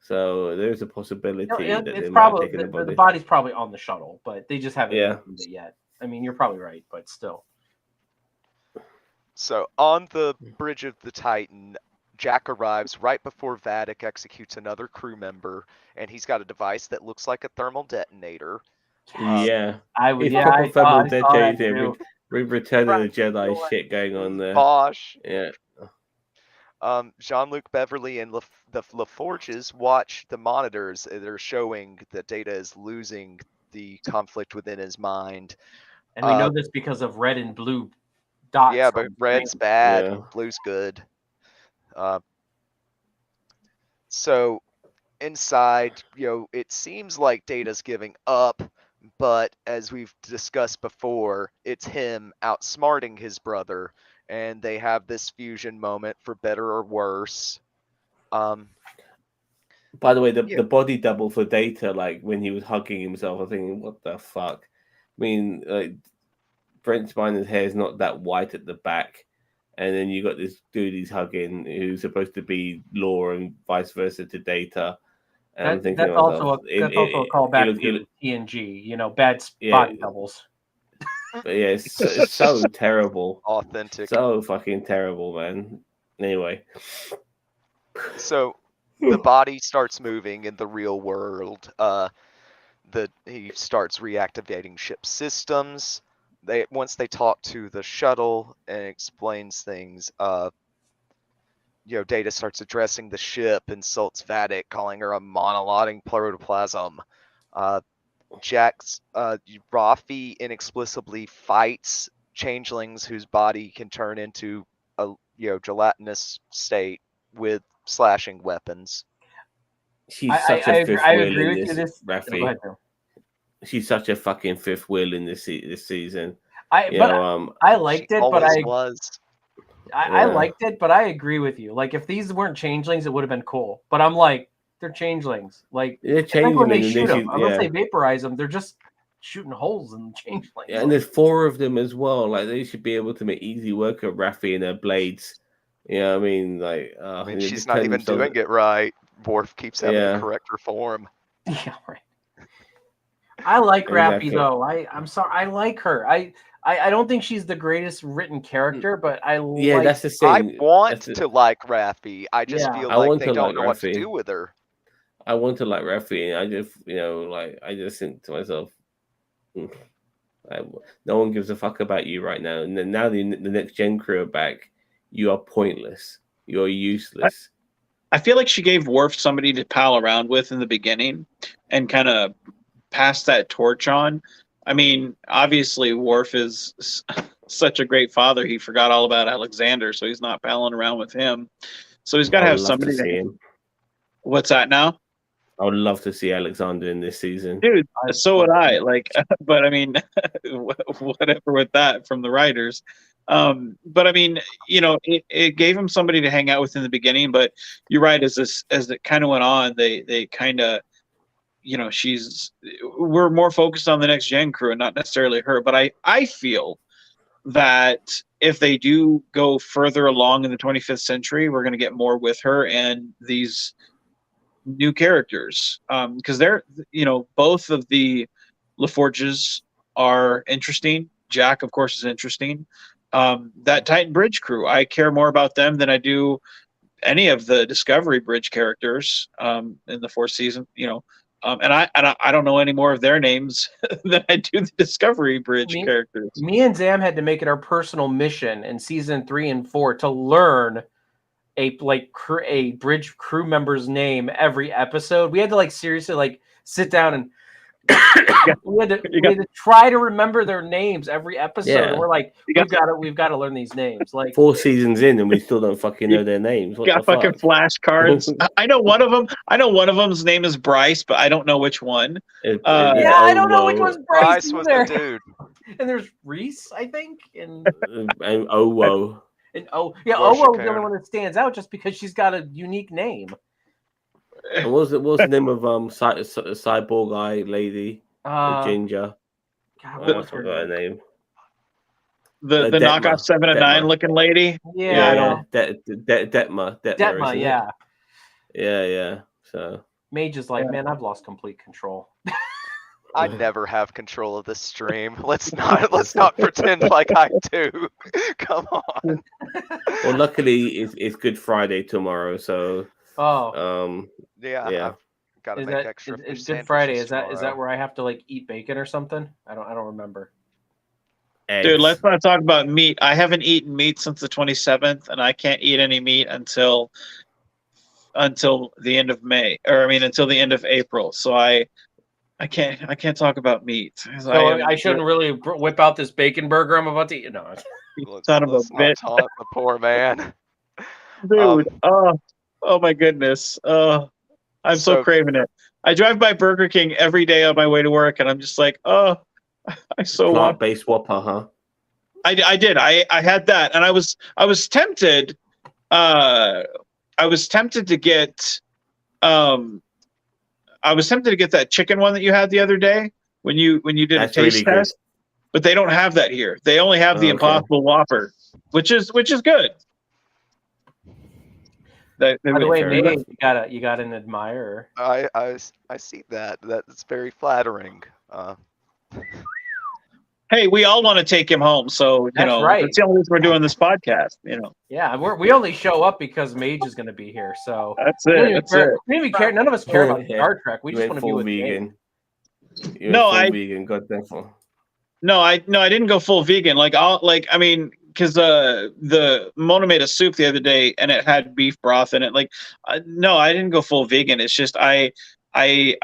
So there's a possibility that they It's might have probably taken the body. the body's probably on the shuttle, but they just haven't Yeah. mentioned it yet. I mean, you're probably right, but still. So on the bridge of the Titan, Jack arrives right before Vadic executes another crew member, and he's got a device that looks like a thermal detonator. Yeah, I would. it's Yeah, proper I thermal saw that detonator. too. Return of the Jedi shit going on there. Bosh. Yeah. Jean-Luc Beverly and the LaForges watch the monitors that are showing that Data is losing the conflict within his mind. And we know this because of red and blue dots. Yeah, but red's bad, Yeah. blue's good. So inside, it seems like Data's giving up, but as we've discussed before, it's him outsmarting his brother, and they have this fusion moment for better or worse. By the way, the body double for Data, like when he was hugging himself, I was thinking, what the fuck? I mean, like Brent Spiner's hair is not that white at the back, and then you got this dude he's hugging who's supposed to be Law and vice versa to Data. And that's also a callback to TNG. Bad body doubles. But yeah, it's so terrible, authentic, so fucking terrible, man. Anyway, so the body starts moving in the real world. He starts reactivating ship systems. Once they talk to the shuttle and explains things, Data starts addressing the ship, insults Vadic, calling her a monologuing protoplasm. Rafi inexplicably fights changelings whose body can turn into a gelatinous state with slashing weapons. She's such a fifth wheel in this, Rafi. She's such a fucking fifth wheel in this season. I liked it, but I liked it, but I agree with you. Like, if these weren't changelings, it would have been cool. But I'm like, they're changelings. Like, when they shoot them, unless they vaporize them, they're just shooting holes in the changelings. Yeah, and there's 4 of them as well. Like, they should be able to make easy work of Rafi and her blades. I mean, like, she's not even doing it right. Worf keeps having to correct her form. Yeah, right. I like Rafi though. I'm sorry. I like her. I don't think she's the greatest written character, but that's the thing. I want to like Rafi. I just feel like they don't know what to do with her. I want to like Rafi, and I just I just think to myself, no one gives a fuck about you right now. And then now the next gen crew are back. You are pointless. You're useless. I feel like she gave Worf somebody to pal around with in the beginning, and kind of pass that torch on. I mean, obviously Worf is such a great father. He forgot all about Alexander, so he's not palling around with him. So he's got to have somebody to see him. What's that now? I would love to see Alexander in this season. Dude, so would I. Like, but I mean, whatever with that from the writers. But I mean, it gave him somebody to hang out with in the beginning, but you're right, as it kind of went on, they kind of, we're more focused on the next gen crew and not necessarily her. But I feel that if they do go further along in the 25th century, we're going to get more with her and these new characters. Because they're, both of the LaForges are interesting. Jack, of course, is interesting. That Titan Bridge crew, I care more about them than I do any of the Discovery Bridge characters in the fourth season. And I don't know any more of their names than I do the Discovery Bridge characters. Me and Zam had to make it our personal mission in season 3 and 4 to learn a bridge crew member's name every episode. We had to seriously sit down and we had to try to remember their names every episode. Yeah. And we're we've got to learn these names. 4 seasons in, and we still don't fucking know their names. What got fucking flashcards. I know one of them. I know one of them's name is Bryce, but I don't know which one. I don't know which one's Bryce. Bryce was the dude. And there's Reese, I think, and Owo. And Owo is the only one that stands out just because she's got a unique name. And what was the name of cyborg eye lady? Ginger. God, I forgot her name. The knockoff 7 and 9 looking lady. Yeah. Detma. Yeah. So Mage is like, man, I've lost complete control. I never have control of this stream. Let's not pretend like I do. Come on. Well, luckily it's Good Friday tomorrow, so yeah. I've got to make extra. It's Good Friday. Is that where I have to eat bacon or something? I don't remember. Eggs. Dude, let's not talk about meat. I haven't eaten meat since the 27th, and I can't eat any meat until the end of May, until the end of April. So I can't talk about meat. So I shouldn't really whip out this bacon burger I'm about to eat. No. Son of a bitch. Taunt the poor man. Dude, oh my goodness. I'm so craving it. I drive by Burger King every day on my way to work, and I'm just like, I so want plant-based Whopper, huh? I did. I had that, and I was tempted. I was tempted to get that chicken one that you had the other day when you did a taste test. But they don't have that here. They only have the Impossible Whopper, which is good. By the way, maybe you got an admirer. I see that. That's very flattering. Hey, we all want to take him home, so right. That's the only reason we're doing this podcast. Yeah, we only show up because Mage is going to be here. So that's it. None of us care about Star Trek. We just want to be with vegan. Vegan. God thankful. No, I didn't go full vegan. Because the Mona made a soup the other day and it had beef broth in it. No, I didn't go full vegan. It's just I'm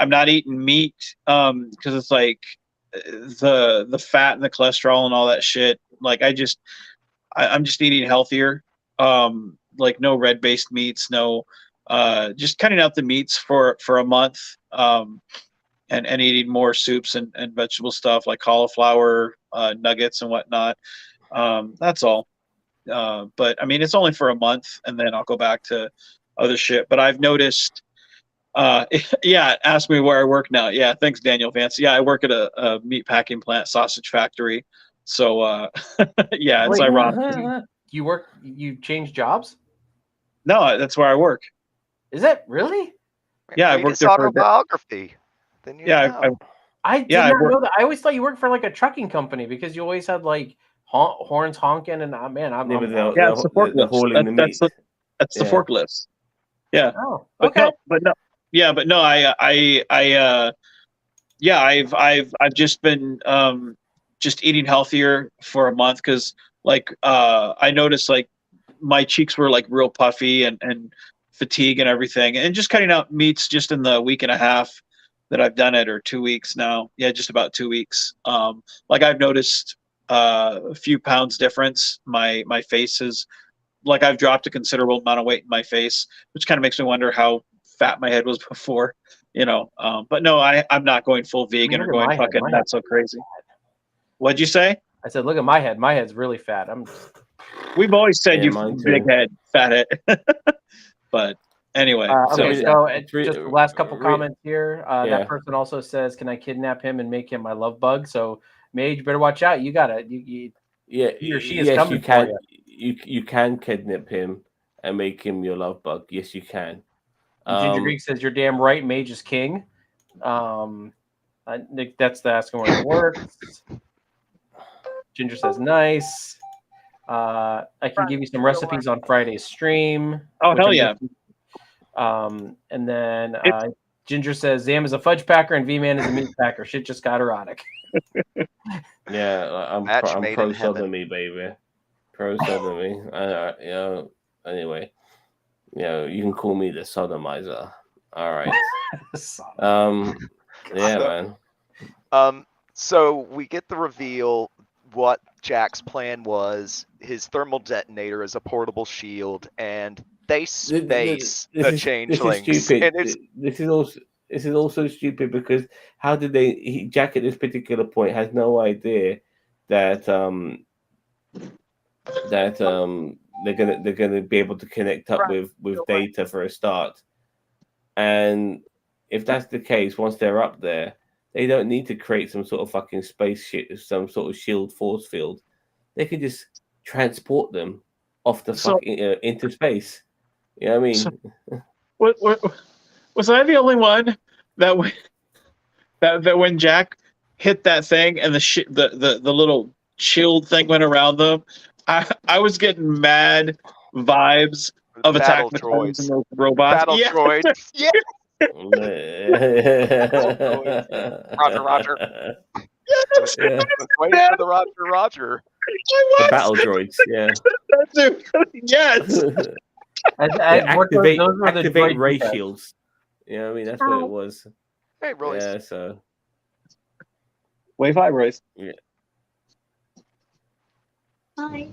not eating meat because it's the fat and the cholesterol and all that shit. I'm just eating healthier. No red based meats. No, just cutting out the meats for a month. And eating more soups and vegetable stuff like cauliflower, nuggets and whatnot. That's all. But it's only for a month, and then I'll go back to other shit. But I've noticed. Ask me where I work now. Yeah, thanks, Daniel Vance. Yeah, I work at a meat packing plant, sausage factory. So it's ironic. You changed jobs? No, that's where I work. Is it really? Yeah, I worked there for autobiography. Then I did not know that. I always thought you worked for a trucking company because you always had horns honking and it's the forklift. That's the forklift. Yeah. Oh, okay. I've just been just eating healthier for a month because I noticed my cheeks were like real puffy and fatigue and everything, and just cutting out meats just in the week and a half that I've done it, or 2 weeks now. Yeah, just about 2 weeks. I've noticed a few pounds difference. My face is I've dropped a considerable amount of weight in my face, which kind of makes me wonder how fat my head was before, but no, I'm not going full vegan or going fucking not so crazy. What'd you say? I said, look at my head. My head's really fat. We've always said you big head, fat head. But anyway, just the last couple comments here. That person also says, "Can I kidnap him and make him my love bug?" So, Mage, better watch out. You gotta Yeah, he or she is yes, coming you can. for You can kidnap him and make him your love bug. Yes, you can. you. Ginger Greek says, "You're damn right. Mage is king." Nick, that's the asking where it works. Ginger says, "Nice. I can give you some recipes on Friday's stream." Oh, which hell I'm yeah. And then Ginger says, "Zam is a fudge packer and V-Man is a meat packer." Shit just got erotic. Yeah, I'm Match made pro in heaven. sodomy, baby. Pro sodomy. Anyway, you can call me the sodomizer. All right. Yeah, man. So we get the reveal what Jack's plan was. His thermal detonator is a portable shield, and they space the changelings. This is stupid. And it's This is also stupid because how did Jack at this particular point has no idea that they're gonna be able to connect up with data for a start. And if that's the case, once they're up there, they don't need to create some sort of fucking spaceship, some sort of shield force field. They can just transport them off the fucking into space. You know what I mean? Was I the only one that when Jack hit that thing and the little shield thing went around them, I was getting mad vibes of Attack of the Clones and those robots. Battle droids. Yeah. Roger. Yeah. Waiting for the Roger. The battle droids. Yeah. Yes. Activate ray shields. You know what I mean? That's what it was. Hey, Royce. Yeah, so. Wave high, Royce. Yeah. Hi.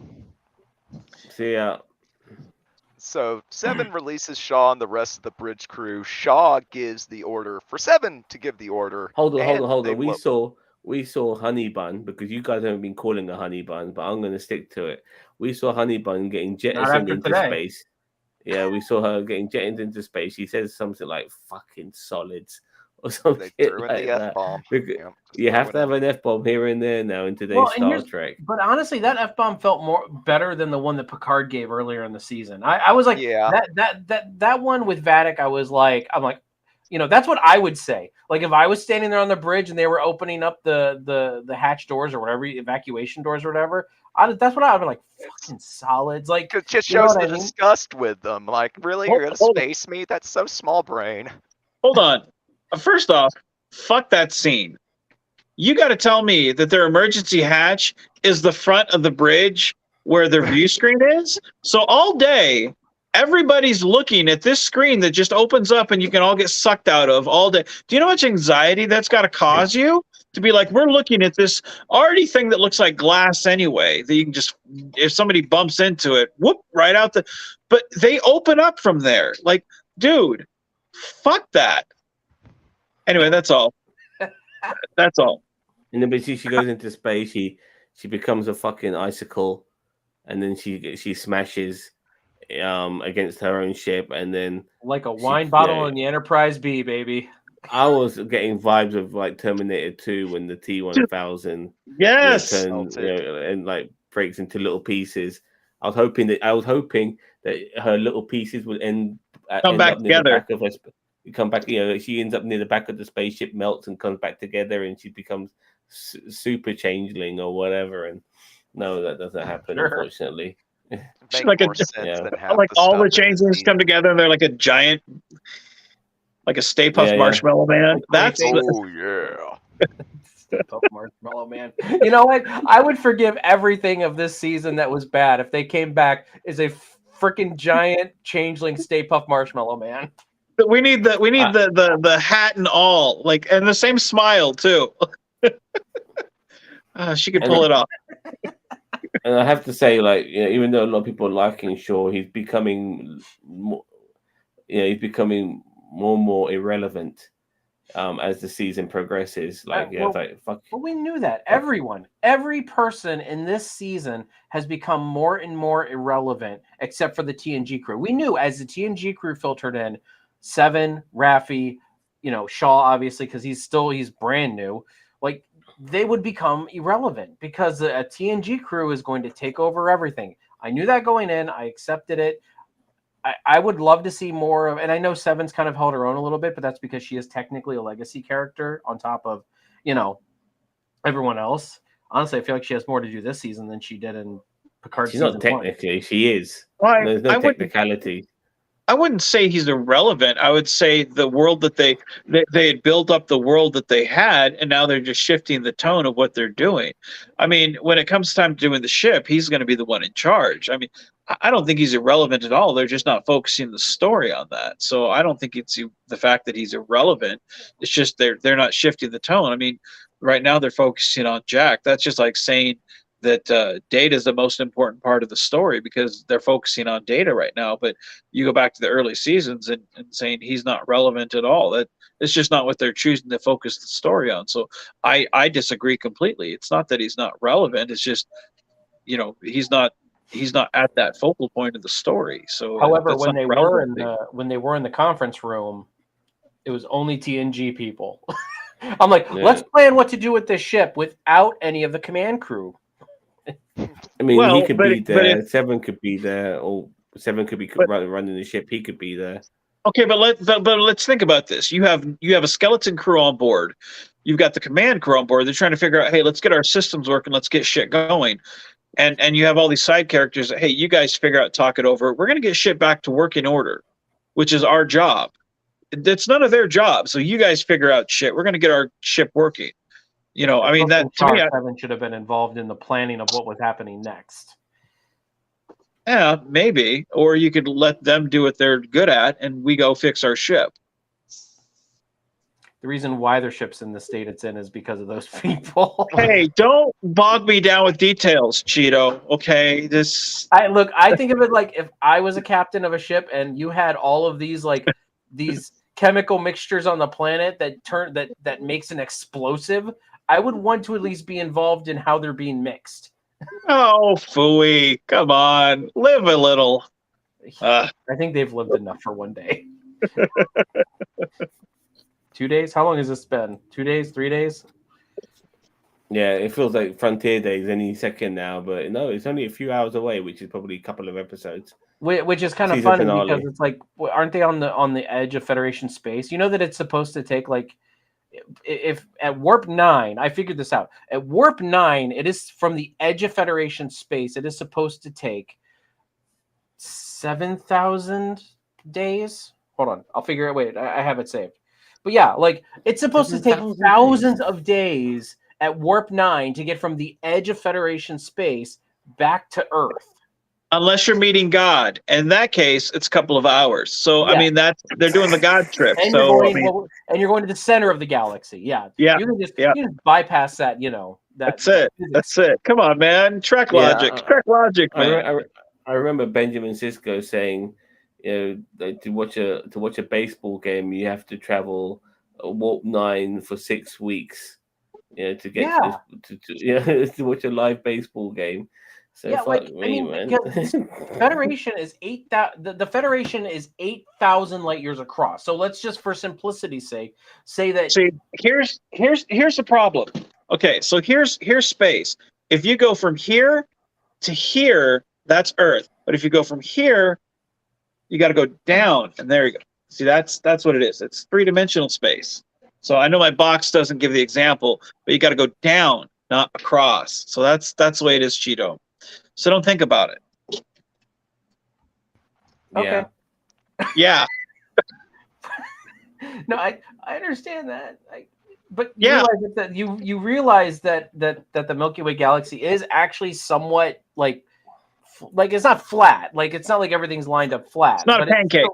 See ya. So 7 releases Shaw and the rest of the bridge crew. Shaw gives the order for 7 to give the order. Hold on. We saw Honey Bun, because you guys haven't been calling her Honey Bun, but I'm going to stick to it. We saw Honey Bun getting jettisoned into space. Yeah, we saw her getting jettisoned into space. She says something like "fucking solids" or something. They threw in like the F-bomb. You have to have an F-bomb here and there now in today's Star Trek. But honestly, that F-bomb felt better than the one that Picard gave earlier in the season. I was like, that one with Vadic, I'm like, that's what I would say. Like if I was standing there on the bridge and they were opening up the hatch doors or whatever, evacuation doors or whatever, that's what I would be like, fucking solids. Like it just shows the disgust with them. Like, really, you're gonna space me? That's so small brain. Hold on. First off, fuck that scene. You got to tell me that their emergency hatch is the front of the bridge where their view screen is. So all day, everybody's looking at this screen that just opens up and you can all get sucked out of all day. Do you know how much anxiety that's got to cause you? To be like, we're looking at this already thing that looks like glass anyway, that you can just, if somebody bumps into it, whoop, right out but they open up from there. Like, dude, fuck that. Anyway, that's all. That's all. And then but she goes into space, she becomes a fucking icicle, and then she smashes against her own ship, and then like a wine bottle in the Enterprise B, baby. I was getting vibes of like Terminator 2 when the T-1000 yes turns and like breaks into little pieces. I was hoping that her little pieces would end back together. Come back, she ends up near the back of the spaceship, melts and comes back together, and she becomes super changeling or whatever. And no, that doesn't happen, unfortunately. Like all the changelings come together and they're like a giant, like a Stay Puft Marshmallow Man. That's Stay Puft Marshmallow Man. You know what? I would forgive everything of this season that was bad if they came back as a freaking giant changeling Stay Puft Marshmallow Man. We need the hat and all, like, and the same smile too. She could pull it off. And I have to say, like, even though a lot of people are liking Shaw, he's becoming more, more and more irrelevant as the season progresses. Like, fuck. Well, we knew that. Every person in this season has become more and more irrelevant, except for the TNG crew. We knew as the TNG crew filtered in, 7, Raffi, Shaw, obviously, because he's brand new. Like, they would become irrelevant because a TNG crew is going to take over everything. I knew that going in. I accepted it. I would love to see more of, and I know Seven's kind of held her own a little bit, but that's because she is technically a legacy character on top of, everyone else. Honestly, I feel like she has more to do this season than she did in Picard She's season not technically. She is. Well, There's no technicality. I wouldn't say he's irrelevant. I would say the world that they had built up the world that they had, and now they're just shifting the tone of what they're doing. I mean, when it comes time to doing the ship, he's going to be the one in charge. I mean, I don't think he's irrelevant at all. They're just not focusing the story on that. So I don't think it's the fact that he's irrelevant. It's just they're not shifting the tone. I mean, right now they're focusing on Jack. That's just like saying that Data is the most important part of the story because they're focusing on Data right now. But you go back to the early seasons and saying he's not relevant at all. That it's just not what they're choosing to focus the story on. So I disagree completely. It's not that he's not relevant. It's just he's not at that focal point of the story. So however, when they were in the conference room, it was only TNG people. I'm like, let's plan what to do with this ship without any of the command crew. I mean, he could be there. Seven could be there, or Seven could be running the ship. He could be there. Okay, but let's think about this. You have a skeleton crew on board. You've got the command crew on board. They're trying to figure out, hey, let's get our systems working. Let's get shit going. And you have all these side characters that, hey, you guys figure out, talk it over. We're going to get shit back to working order, which is our job. It's none of their job. So you guys figure out shit. We're going to get our ship working. I mean, that to me, Seven should have been involved in the planning of what was happening next. Yeah, maybe. Or you could let them do what they're good at, and we go fix our ship. The reason why their ship's in the state it's in is because of those people. Hey, don't bog me down with details, Cheeto. Okay, I think of it like if I was a captain of a ship and you had all of these these chemical mixtures on the planet that makes an explosive. I would want to at least be involved in how they're being mixed. Oh, phooey. Come on. Live a little. I think they've lived enough for one day. 2 days? How long has this been? 2 days? 3 days? Yeah, it feels like Frontier Days any second now, but no, it's only a few hours away, which is probably a couple of episodes. Which is kind of funny because it's like, aren't they on the edge of Federation space? You know that it's supposed to take if at warp 9, I figured this out. At warp 9, it is from the edge of Federation space. It is supposed to take 7,000 days. Hold on, I'll figure it. Wait, I have it saved. But yeah, it's supposed to take thousands of days at warp 9 to get from the edge of Federation space back to Earth. Unless you're meeting God. In that case, it's a couple of hours. So, yeah. I mean, they're doing the God trip. And, you're going to the center of the galaxy. Yeah. Yeah. You can just bypass that, That's it. That's it. Come on, man. Trek logic. Trek logic, man. I remember Benjamin Sisko saying, to watch a baseball game, you have to travel warp 9 for 6 weeks. To get to watch a live baseball game. So Federation is 8,000. The Federation is 8,000 light years across. So let's just, for simplicity's sake, say that. See, here's the problem. Okay, so here's space. If you go from here to here, that's Earth. But if you go from here, you got to go down, and there you go. See, that's what it is. It's 3-dimensional space. So I know my box doesn't give the example, but you got to go down, not across. So that's the way it is, Cheeto. So don't think about it. Okay. Yeah. No, I understand that. But you realize that the Milky Way galaxy is actually somewhat like it's not flat. It's not like everything's lined up flat. It's not a pancake.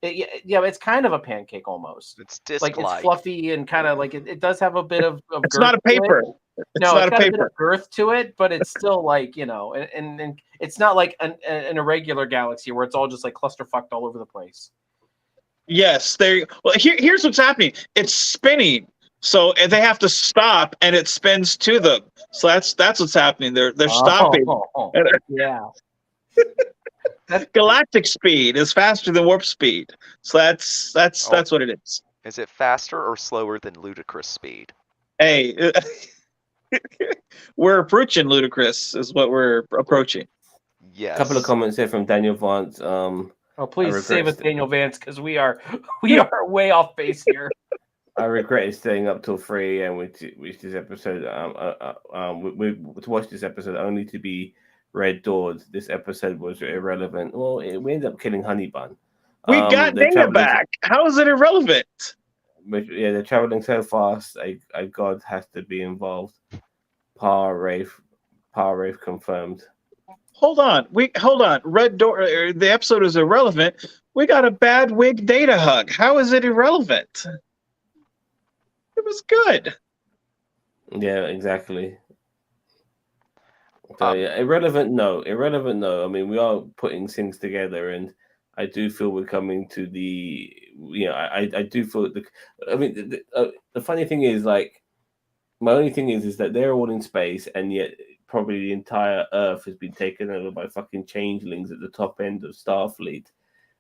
It's kind of a pancake almost. It's disc-like. It's fluffy and kind of it does have a bit of it's not a paper. It's got a bit of girth to it, but it's still and it's not like an irregular galaxy where it's all just clusterfucked all over the place. Yes, here's what's happening. It's spinning, so they have to stop, and it spins to them. So that's what's happening. They're stopping. Yeah. Galactic speed is faster than warp speed. So that's what it is. Is it faster or slower than ludicrous speed? Hey, We're approaching ludicrous, is what we're approaching. Yes. A couple of comments here from Daniel Vance. Oh, please regret save us, st- Daniel Vance, because we are way off base here. I regretted staying up till 3 a.m. with this episode. To watch this episode only to be Red Dawed. This episode was irrelevant. Well, we ended up killing Honey Bun. We got they're Data traveling- back. How is it irrelevant? Yeah, they're traveling so fast. A god has to be involved. Wraith confirmed. Hold on. Red Door. The episode is irrelevant. We got a bad wig Data hug. How is it irrelevant? It was good. Yeah, exactly. So yeah, irrelevant. No. I mean, we are putting things together, and I do feel we're coming to the. I do feel the. I mean, the funny thing is, like, my only thing is that they're all in space, and yet probably the entire Earth has been taken over by fucking changelings at the top end of Starfleet,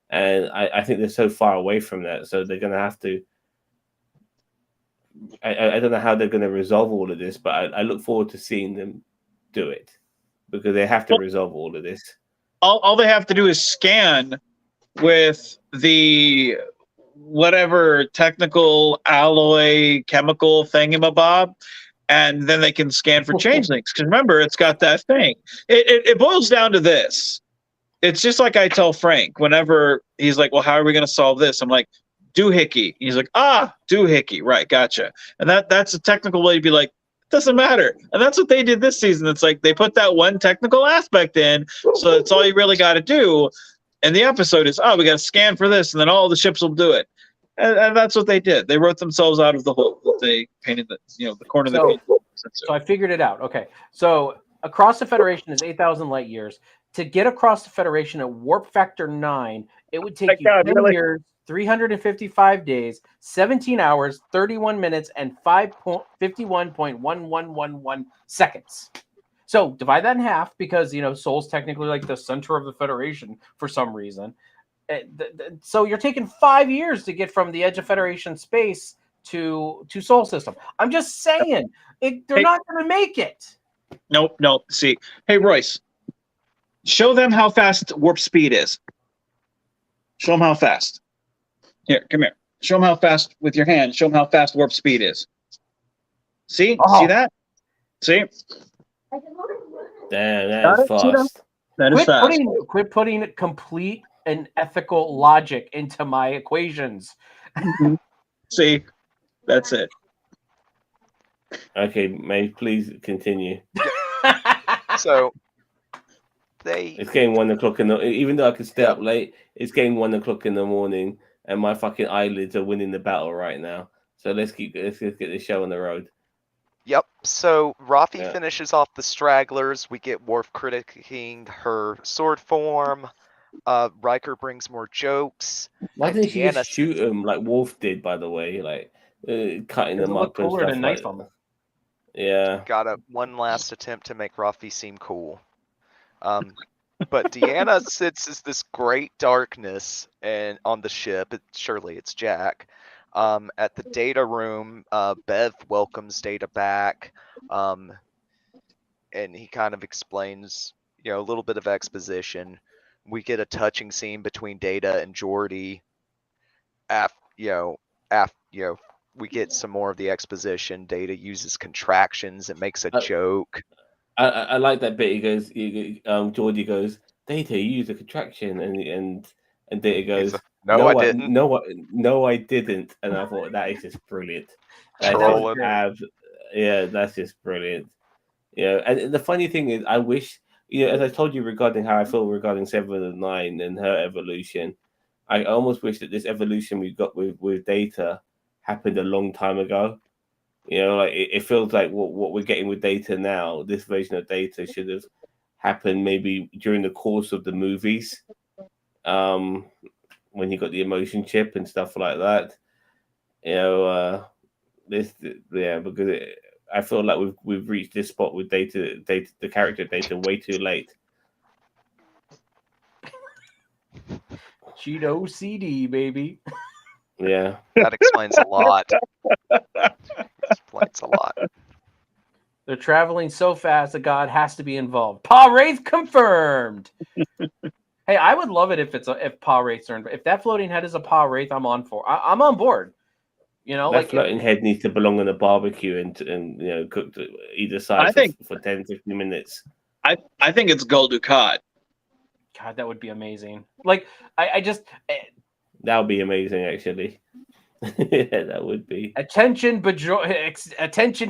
and I think they're so far away from that, so they're gonna have to. I don't know how they're going to resolve all of this, but I look forward to seeing them do it because they have to resolve all of this. All they have to do is scan with the whatever technical alloy chemical thingamabob, and then they can scan for changelings. Because remember, it's got that thing. It boils down to this. It's just like I tell Frank whenever he's like, well, how are we going to solve this? I'm like, doohickey. He's like, doohickey. Right, gotcha. And that's a technical way to be like, it doesn't matter. And that's what they did this season. It's like they put that one technical aspect in, so that's all you really got to do. And the episode is, we got to scan for this, and then all the ships will do it. And that's what they did. They wrote themselves out of the hole that they painted the corner that they painted. So I figured it out. Okay. So across the Federation is 8,000 light years. To get across the Federation at warp factor 9, it would take 10 years, 355 days, 17 hours, 31 minutes, and 51.1111 seconds. So divide that in half because, Sol's technically like the center of the Federation for some reason. So you're taking 5 years to get from the edge of Federation space to Sol system. I'm just saying, they're not going to make it. Nope. See, hey, Royce, show them how fast warp speed is. Show them how fast. Here, come here. Show them how fast with your hand. Show them how fast warp speed is. See? Oh. See that? See? Damn, that is fast. That is fast. Quit putting complete and ethical logic into my equations. See? That's it. Okay, May, please continue. So it's getting 1 o'clock even though I can stay up late, it's getting 1 o'clock in the morning, and my fucking eyelids are winning the battle right now. So let's get this show on the road. Yep. So Rafi finishes off the stragglers. We get Worf critiquing her sword form. Riker brings more jokes. Why didn't she just shoot him like Worf did? By the way, like cutting them up and stuff. Knife them. Yeah. Got one last attempt to make Rafi seem cool. But Deanna sits as this great darkness and on the ship. Surely it's Jack. At the data room, Bev welcomes Data back, and he kind of explains, a little bit of exposition. We get a touching scene between Data and Geordi. We get some more of the exposition. Data uses contractions and makes a joke. I like that bit. He goes, Geordi goes, Data, you use a contraction, and Data goes, No, I didn't. No, I didn't. And I thought that is just brilliant. That's just brilliant. And the funny thing is, I wish, as I told you regarding how I feel regarding 7 and 9 and her evolution, I almost wish that this evolution we got with Data happened a long time ago. Like it feels like what we're getting with Data now, this version of Data should have happened maybe during the course of the movies, when he got the emotion chip and stuff like that. Because I feel like we've reached this spot with Data, the character Data, way too late. Cheeto CD, baby. Yeah, that explains a lot. They're traveling so fast that God has to be involved. Pa Wraith confirmed. Hey, I would love it if Pa Wraiths are involved. If that floating head is a Pa Wraith, I'm on for. I'm on board. You know, that floating head needs to belong on a barbecue and cooked either side for 10, 15 minutes. I think it's Gul Dukat. God, that would be amazing. Like, I just that would be amazing, actually. Yeah, that would be. Attention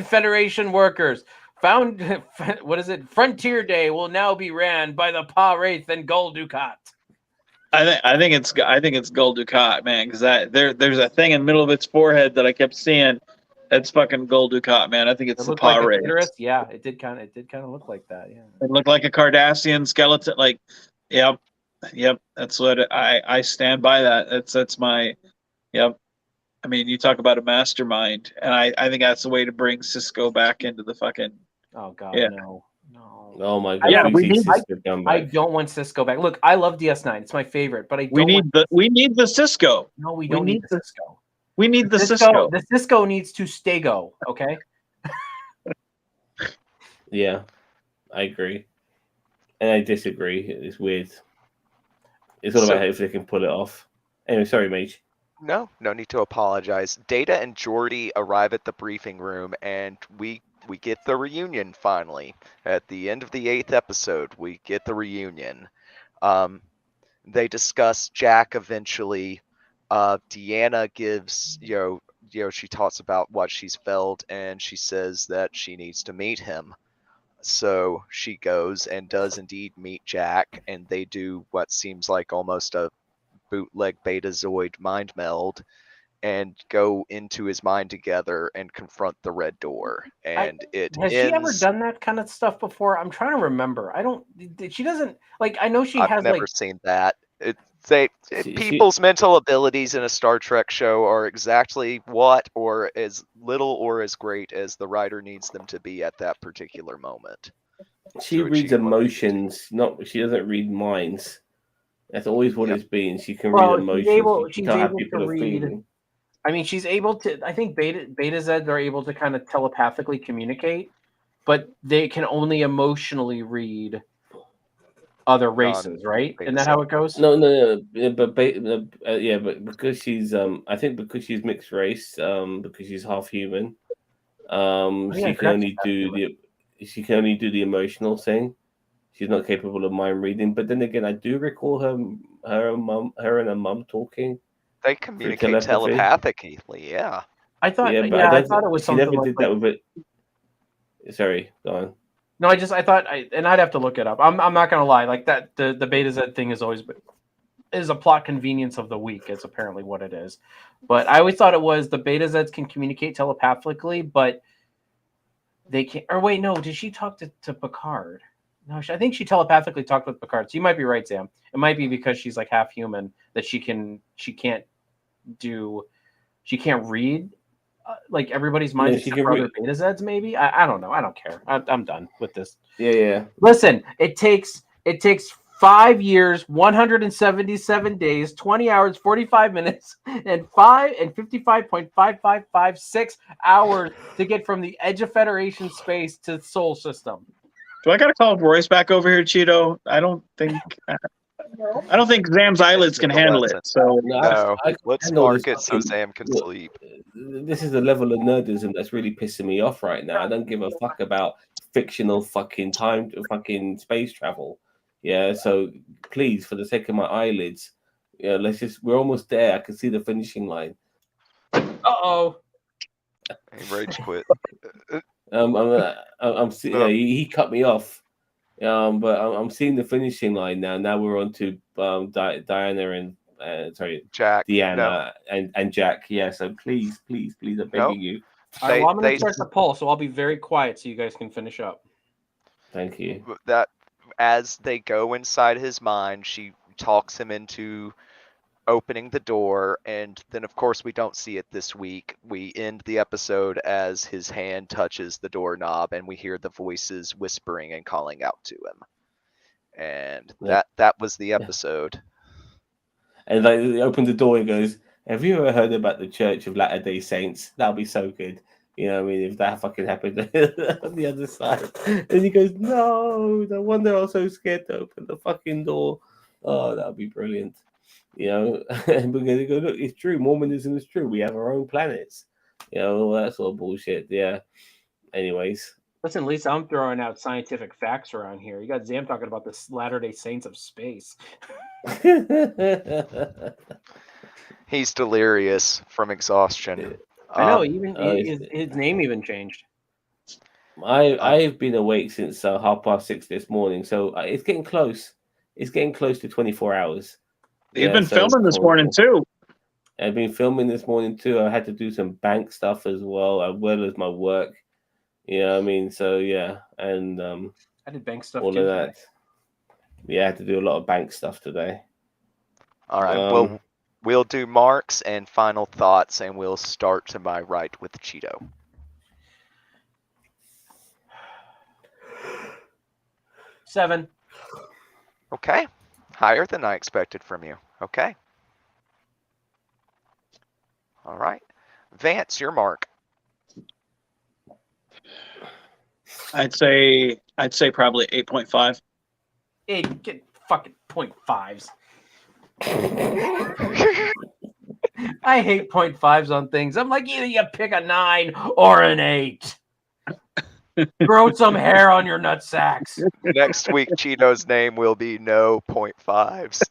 Federation workers. What is it? Frontier Day will now be ran by the Pa Wraith and Gul Dukat. I think it's Gul Dukat, man, because there's a thing in the middle of its forehead that I kept seeing. That's fucking Gul Dukat, man. I think it's the Pa Wraith. Yeah, it did kind of look like that. Yeah, it looked like a Cardassian skeleton. Like, yep. That's what I stand by. That's my, yep. I mean, you talk about a mastermind, and I think that's the way to bring Cisco back into the fucking. Oh God, no. Oh my God! Yeah, I don't want Cisco back. Look, I love DS9; it's my favorite. But we need the Cisco. No, we don't need the Cisco. We need the Cisco. The Cisco needs to stay go. Okay. Yeah, I agree, and I disagree. It's weird. It's all about if they can pull it off. Anyway, sorry, Mage. No need to apologize. Data and Geordi arrive at the briefing room, and we get the reunion finally. At the end of the 8th episode, we get the reunion. They discuss Jack eventually. Deanna gives, she talks about what she's felt, and she says that she needs to meet him. So she goes and does indeed meet Jack, and they do what seems like almost a bootleg Betazoid mind meld and go into his mind together and confront the red door. And has she ever done that kind of stuff before? I'm trying to remember. She doesn't, like, I know she has. I've never seen that. People's mental abilities in a Star Trek show are exactly what, or as little or as great as the writer needs them to be at that particular moment. She reads emotions, she doesn't read minds. That's always what it's been. She can read emotions. She's able to read. I mean, she's able to. I think Beta Zeds are able to kind of telepathically communicate, but they can only emotionally read other races, right? Isn't that how it goes? No. But but because she's, I think because she's mixed race, because she's half human, she can only do the emotional thing. She's not capable of mind reading. But then again, I do recall her and her mum talking. They communicate telepathically, yeah. I thought it was something. She never did that with it. Sorry, go on. No, I thought, and I'd have to look it up. I'm not gonna lie, like that. The Beta Z thing is a plot convenience of the week. It's apparently what it is. But I always thought it was the Beta Zeds can communicate telepathically, but they can't. Or wait, no, did she talk to Picard? No, I think she telepathically talked with Picard. So you might be right, Sam. It might be because she's like half human that she can't read like everybody's mind. Yeah, she can read Beta Zeds, maybe. I don't know. I don't care. I'm done with this. Yeah. Listen, it takes 5 years, 177 days, 20 hours, 45 minutes, and 55.5556 hours to get from the edge of Federation space to the Sol system. Do I gotta call Royce back over here, Cheeto? I don't think Sam's eyelids can handle it. So no, let's mark it so Sam can sleep. This is a level of nerdism that's really pissing me off right now. I don't give a fuck about fictional fucking space travel. Yeah, so please, for the sake of my eyelids, we're almost there. I can see the finishing line. Uh-oh. Rage quit. He cut me off. But I'm seeing the finishing line now. Now we're on to Diana and Jack, Deanna and Jack. Yeah, so please, I'm begging you. All right, well, I'm going to start the poll, so I'll be very quiet so you guys can finish up. Thank you. That as they go inside his mind, she talks him into opening the door, and then of course we don't see it this week. We end the episode as his hand touches the doorknob and we hear the voices whispering and calling out to him, and that was the episode. And they open the door and goes, have you ever heard about the Church of Latter-day Saints? That'll be so good. You know what I mean? If that fucking happened on the other side. And he goes, no, no wonder I was so scared to open the fucking door. Oh, that would be brilliant. You know, and we're going to go, look, it's true. Mormonism is true. We have our own planets. You know, all that sort of bullshit. Yeah. Anyways. Listen, at least I'm throwing out scientific facts around here. You got Zam talking about the Latter-day Saints of space. He's delirious from exhaustion. I know. Even his name even changed. I've been awake since 6:30 this morning, so it's getting close. It's getting close to 24 hours. You've been filming this morning too. I've been filming this morning too. I had to do some bank stuff as well as my work. You know what I mean? So yeah, and I did bank stuff all too. Of that. Yeah, I had to do a lot of bank stuff today. All right. We'll do marks and final thoughts, and we'll start to my right with Cheeto. Seven. Okay. Higher than I expected from you. Okay. All right. Vance, your mark. I'd say probably 8.5. Get fucking 0.5s. I hate 0.5s on things. I'm like, either you pick a 9 or an 8. Grow some hair on your nut sacks. Next week, Cheeto's name will be no 0.5s.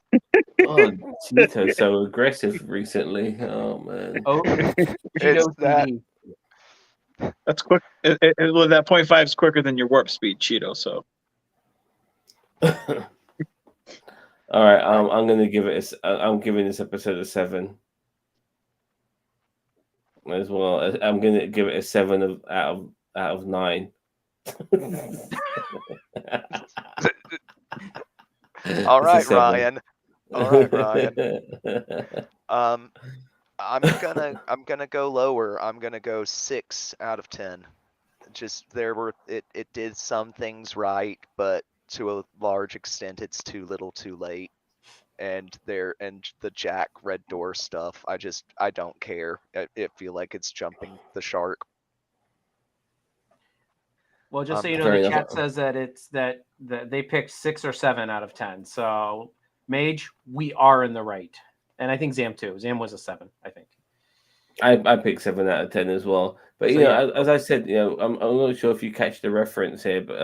Oh, Cheeto's so aggressive recently. Oh man. Oh, It's that. That's quick. Well, that 0.5 is quicker than your warp speed, Cheeto. So. All right, I'm gonna give it. I'm giving this episode a 7 as well. I'm gonna give it a 7 out of 9. All right, Ryan. All right, Ryan. I'm gonna go lower. I'm gonna go 6 out of 10. Just it did some things right, but to a large extent, it's too little, too late. And the Jack Red Door stuff, I don't care. I feel like it's jumping the shark. Well, just so you know, the chat says that it's that they picked 6 or 7 out of 10. So, Mage, we are in the right, and I think Zam too. Zam was a 7, I think. I picked 7 out of 10 as well. But you know, as I said, you know, I'm not sure if you catch the reference here, but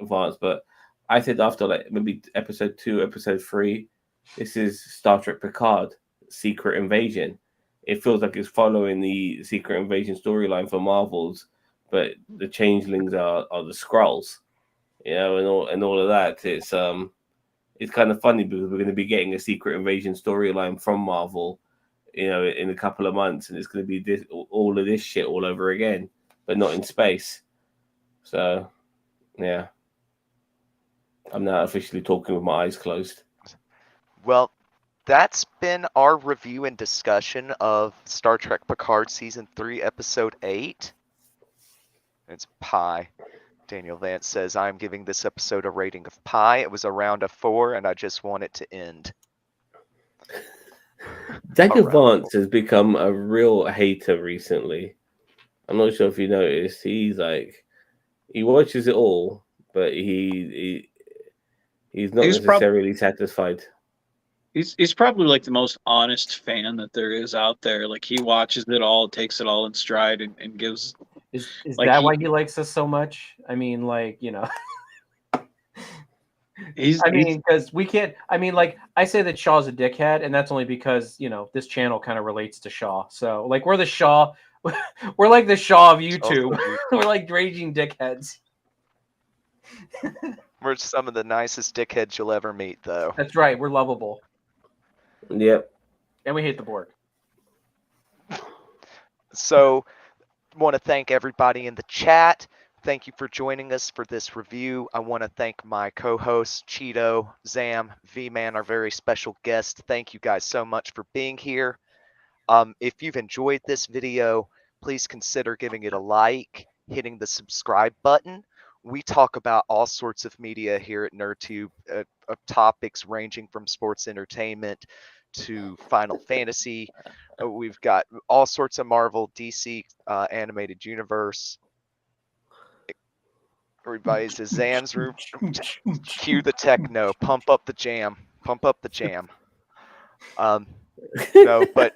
Vance, but I said after like maybe episode 2, episode 3, this is Star Trek Picard, Secret Invasion. It feels like it's following the Secret Invasion storyline for Marvels, but the changelings are the Skrulls, you know, and all of that. It's kind of funny because we're going to be getting a Secret Invasion storyline from Marvel, you know, in a couple of months, and it's going to be all of this shit all over again, but not in space. So, yeah, I'm now officially talking with my eyes closed. Well, that's been our review and discussion of Star Trek Picard Season 3, Episode 8. It's pi. Daniel Vance says, I'm giving this episode a rating of pi. It was around a 4, and I just want it to end. Daniel Vance has become a real hater recently. I'm not sure if you noticed. He's like, he watches it all, but he's not necessarily satisfied. He's probably like the most honest fan that there is out there. Like he watches it all, takes it all in stride, and gives. Is like that why he likes us so much? I mean, like, you know. Because we can't. I mean, like, I say that Shaw's a dickhead, and that's only because, you know, this channel kind of relates to Shaw. So, like, we're the Shaw. We're like the Shaw of YouTube. We're like raging dickheads. We're some of the nicest dickheads you'll ever meet, though. That's right. We're lovable. Yep. And we hate the Borg. So, want to thank everybody in the chat. Thank you for joining us for this review. I want to thank my co-hosts, Cheeto, Zam, V-Man, our very special guest. Thank you guys so much for being here. If you've enjoyed this video, please consider giving it a like, hitting the subscribe button. We talk about all sorts of media here at NerdTube, of topics ranging from sports entertainment to Final Fantasy. We've got all sorts of Marvel, DC animated universe. Everybody's to Zan's room. Cue the techno. Pump up the jam. Pump up the jam. No, but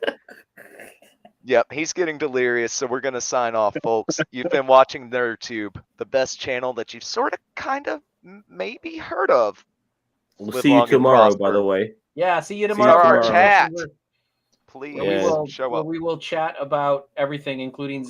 yep, he's getting delirious, so we're gonna sign off, folks. You've been watching NerdTube, the best channel that you've sort of, kind of, maybe heard of. We'll Live see you long and tomorrow, by prosper. the way. Yeah, see you See you tomorrow. Our tomorrow. chat. Where Please we Yeah. will, show where up. we will chat about everything, including